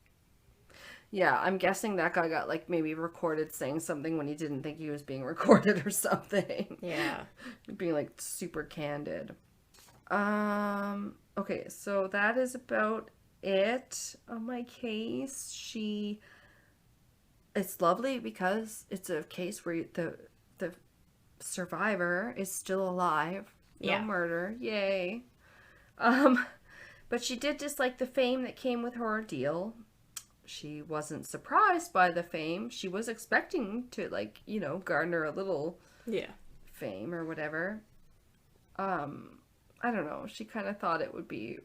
A: Yeah, I'm guessing that guy got, like, maybe recorded saying something when he didn't think he was being recorded or something.
B: Yeah.
A: Being, like, super candid. Okay, so that is about it on my case. It's lovely because it's a case where the survivor is still alive. No murder. Yay. But she did dislike the fame that came with her ordeal. She wasn't surprised by the fame. She was expecting to, like, you know, garner a little fame or whatever. I don't know. She kind of thought it would be,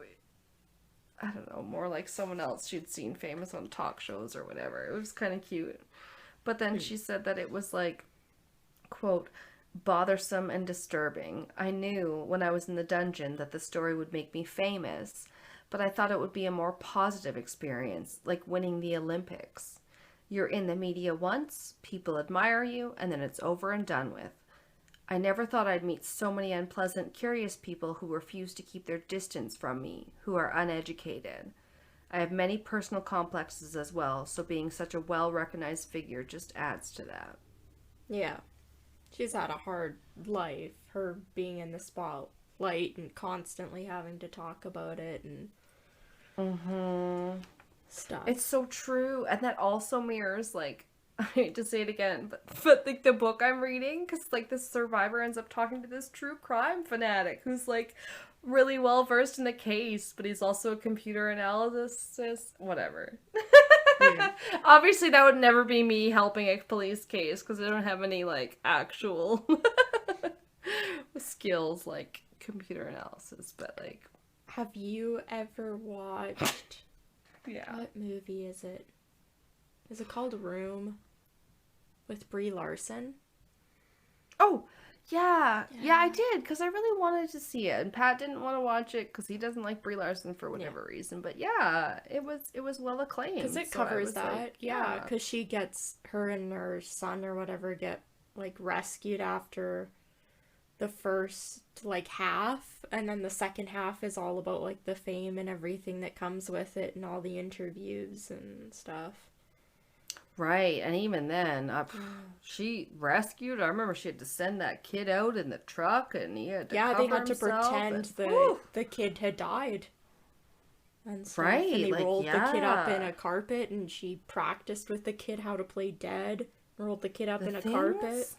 A: I don't know, more like someone else she'd seen famous on talk shows or whatever. It was kind of cute. But then she said that it was like, quote, bothersome and disturbing. I knew when I was in the dungeon that the story would make me famous, but I thought it would be a more positive experience, like winning the Olympics. You're in the media once, people admire you, and then it's over and done with. I never thought I'd meet so many unpleasant, curious people who refuse to keep their distance from me, who are uneducated. I have many personal complexes as well, so being such a well-recognized figure just adds to that.
B: Yeah. She's had a hard life, her being in the spotlight and constantly having to talk about it and stuff.
A: It's so true, and that also mirrors, like, I hate to say it again, but like the book I'm reading, because like this survivor ends up talking to this true crime fanatic who's like really well versed in the case, but he's also a computer analysis, whatever.
B: Yeah.
A: Obviously, that would never be me helping a police case because I don't have any like actual skills like computer analysis, but like.
B: Have you ever watched?
A: Yeah.
B: What movie is it? Is it called Room? With Brie Larson?
A: Oh, yeah. Yeah, I did, because I really wanted to see it. And Pat didn't want to watch it because he doesn't like Brie Larson for whatever reason. But yeah, it was well acclaimed.
B: Because it covers that. Like, yeah, because she gets, her and her son or whatever get, like, rescued after the first, like, half. And then the second half is all about, like, the fame and everything that comes with it and all the interviews and stuff.
A: Right, and even then, she rescued. I remember she had to send that kid out in the truck, and he had to cover
B: they had to
A: himself,
B: pretend that the kid had died. And stuff.
A: Right,
B: and they
A: like,
B: rolled the kid up in a carpet, and she practiced with the kid how to play dead. Rolled the kid up in a carpet.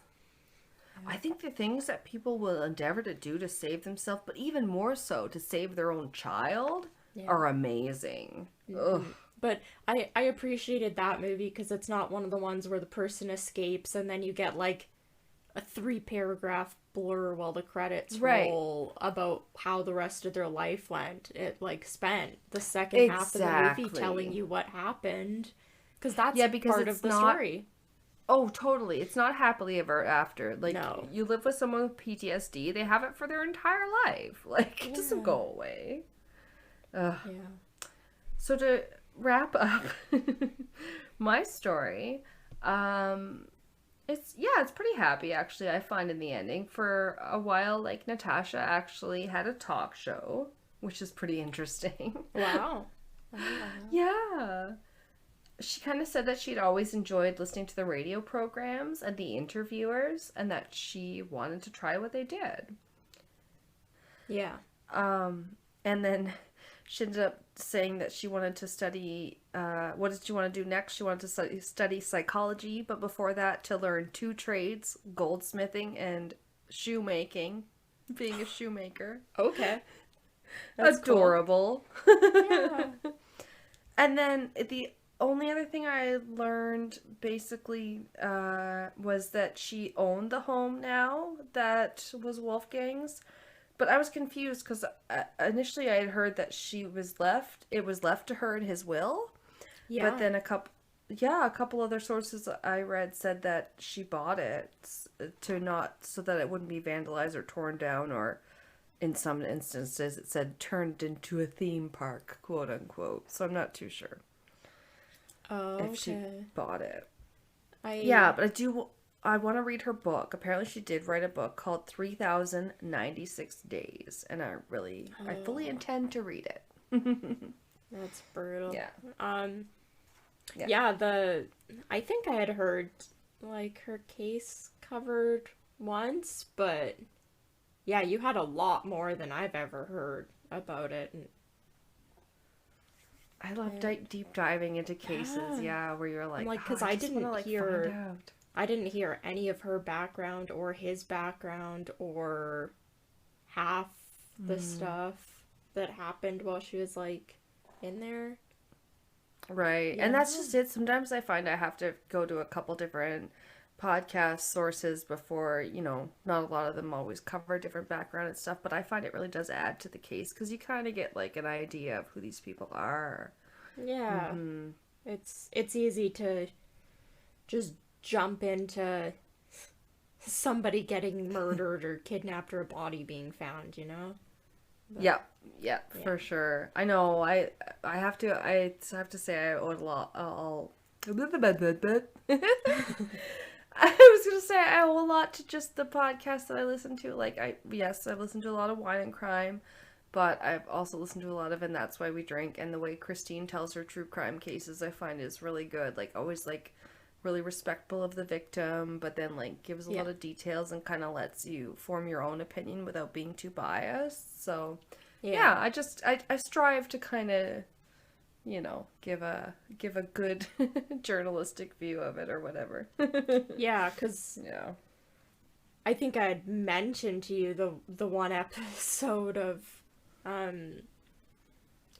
A: I think the things that people will endeavor to do to save themselves, but even more so to save their own child, are amazing. Ugh.
B: But I appreciated that movie because it's not one of the ones where the person escapes and then you get like a 3-paragraph blur while the credits roll about how the rest of their life went. It like spent the second half of the movie telling you what happened because that's part of the story.
A: Oh, totally. It's not happily ever after. Like, you live with someone with PTSD, they have it for their entire life. Like, it doesn't go away. Ugh. Yeah. So to wrap up my story, it's pretty happy, actually, I find, in the ending. For a while, like, Natascha actually had a talk show, which is pretty interesting.
B: Wow.
A: Yeah. She kind of said that she'd always enjoyed listening to the radio programs and the interviewers, and that she wanted to try what they did.
B: Yeah.
A: And then she ended up saying that she wanted to study, what did she want to do next? She wanted to study psychology, but before that to learn 2 trades, goldsmithing and shoemaking, being a shoemaker.
B: Okay.
A: That's adorable.
B: Cool. Yeah.
A: And then the only other thing I learned, basically, was that she owned the home now that was Wolfgang's. But I was confused because initially I had heard that it was left to her in his will. Yeah. But then a couple other sources I read said that she bought it so that it wouldn't be vandalized or torn down, or in some instances it said turned into a theme park, quote unquote. So I'm not too sure if she bought it. But I want to read her book. Apparently she did write a book called 3096 Days, and I fully intend to read it.
B: That's brutal.
A: Yeah.
B: I think I had heard like her case covered once, but yeah, you had a lot more than I've ever heard about it.
A: I love deep diving into cases, where you're like,
B: because I didn't hear any of her background or his background or half the stuff that happened while she was like in there.
A: Right. Yeah. And that's just it. Sometimes I find I have to go to a couple different podcast sources before, not a lot of them always cover different background and stuff, but I find it really does add to the case because you kind of get like an idea of who these people are.
B: Yeah. Mm-hmm. It's easy to just jump into somebody getting murdered or kidnapped or a body being found, But,
A: Yep.
B: yeah.
A: For sure. I know. I have to say I owe a lot. I was gonna say I owe a lot to just the podcast that I listen to. Like I listen to a lot of Wine and Crime, but I've also listened to a lot of And That's Why We Drink, and the way Christine tells her true crime cases I find is really good. Like always like really respectful of the victim, but then like gives a lot of details and kind of lets you form your own opinion without being too biased. So yeah, I strive to kind of, you know, give a good journalistic view of it or whatever.
B: Yeah, because I think I had mentioned to you the one episode of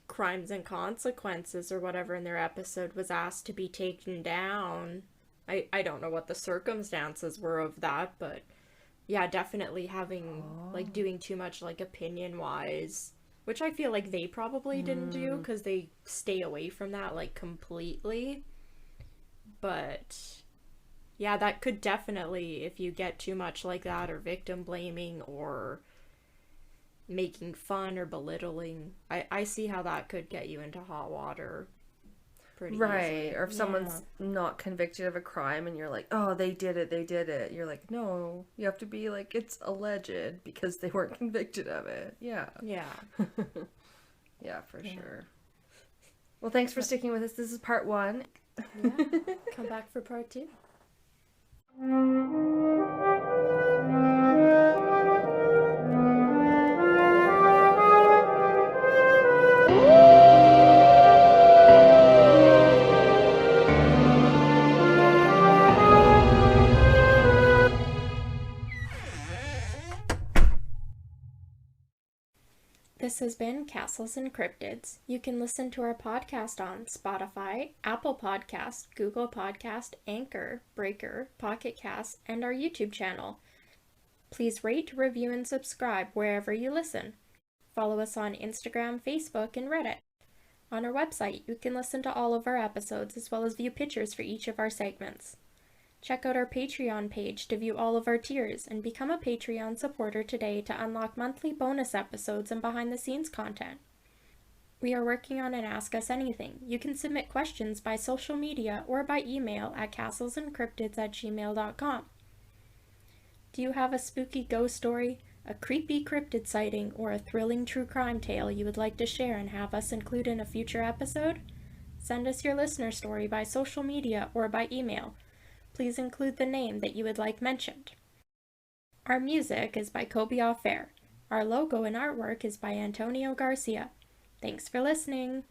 B: Crimes and Consequences or whatever in their episode was asked to be taken down. I don't know what the circumstances were of that, but yeah, definitely having like doing too much like opinion wise, which I feel like they probably didn't do because they stay away from that like completely. But yeah, that could definitely, if you get too much like that, or victim blaming or making fun or belittling, I see how that could get you into hot water pretty easily.
A: Or if someone's not convicted of a crime and you're like, oh, they did it. You're like, no, you have to be like, it's alleged because they weren't convicted of it. Yeah.
B: Yeah.
A: Yeah, for sure. Well, thanks for sticking with us. This is part 1.
B: Yeah. Come back for part 2. This has been Castles and Cryptids. You can listen to our podcast on Spotify, Apple Podcast, Google Podcast, Anchor, Breaker, Pocket Cast, and our YouTube channel. Please rate, review, and subscribe wherever you listen. Follow us on Instagram, Facebook, and Reddit. On our website, you can listen to all of our episodes as well as view pictures for each of our segments. Check out our Patreon page to view all of our tiers and become a Patreon supporter today to unlock monthly bonus episodes and behind-the-scenes content. We are working on an Ask Us Anything. You can submit questions by social media or by email at castlesandcryptids@gmail.com. Do you have a spooky ghost story, a creepy cryptid sighting, or a thrilling true crime tale you would like to share and have us include in a future episode? Send us your listener story by social media or by email. Please include the name that you would like mentioned. Our music is by Kobe Fair. Our logo and artwork is by Antonio Garcia. Thanks for listening.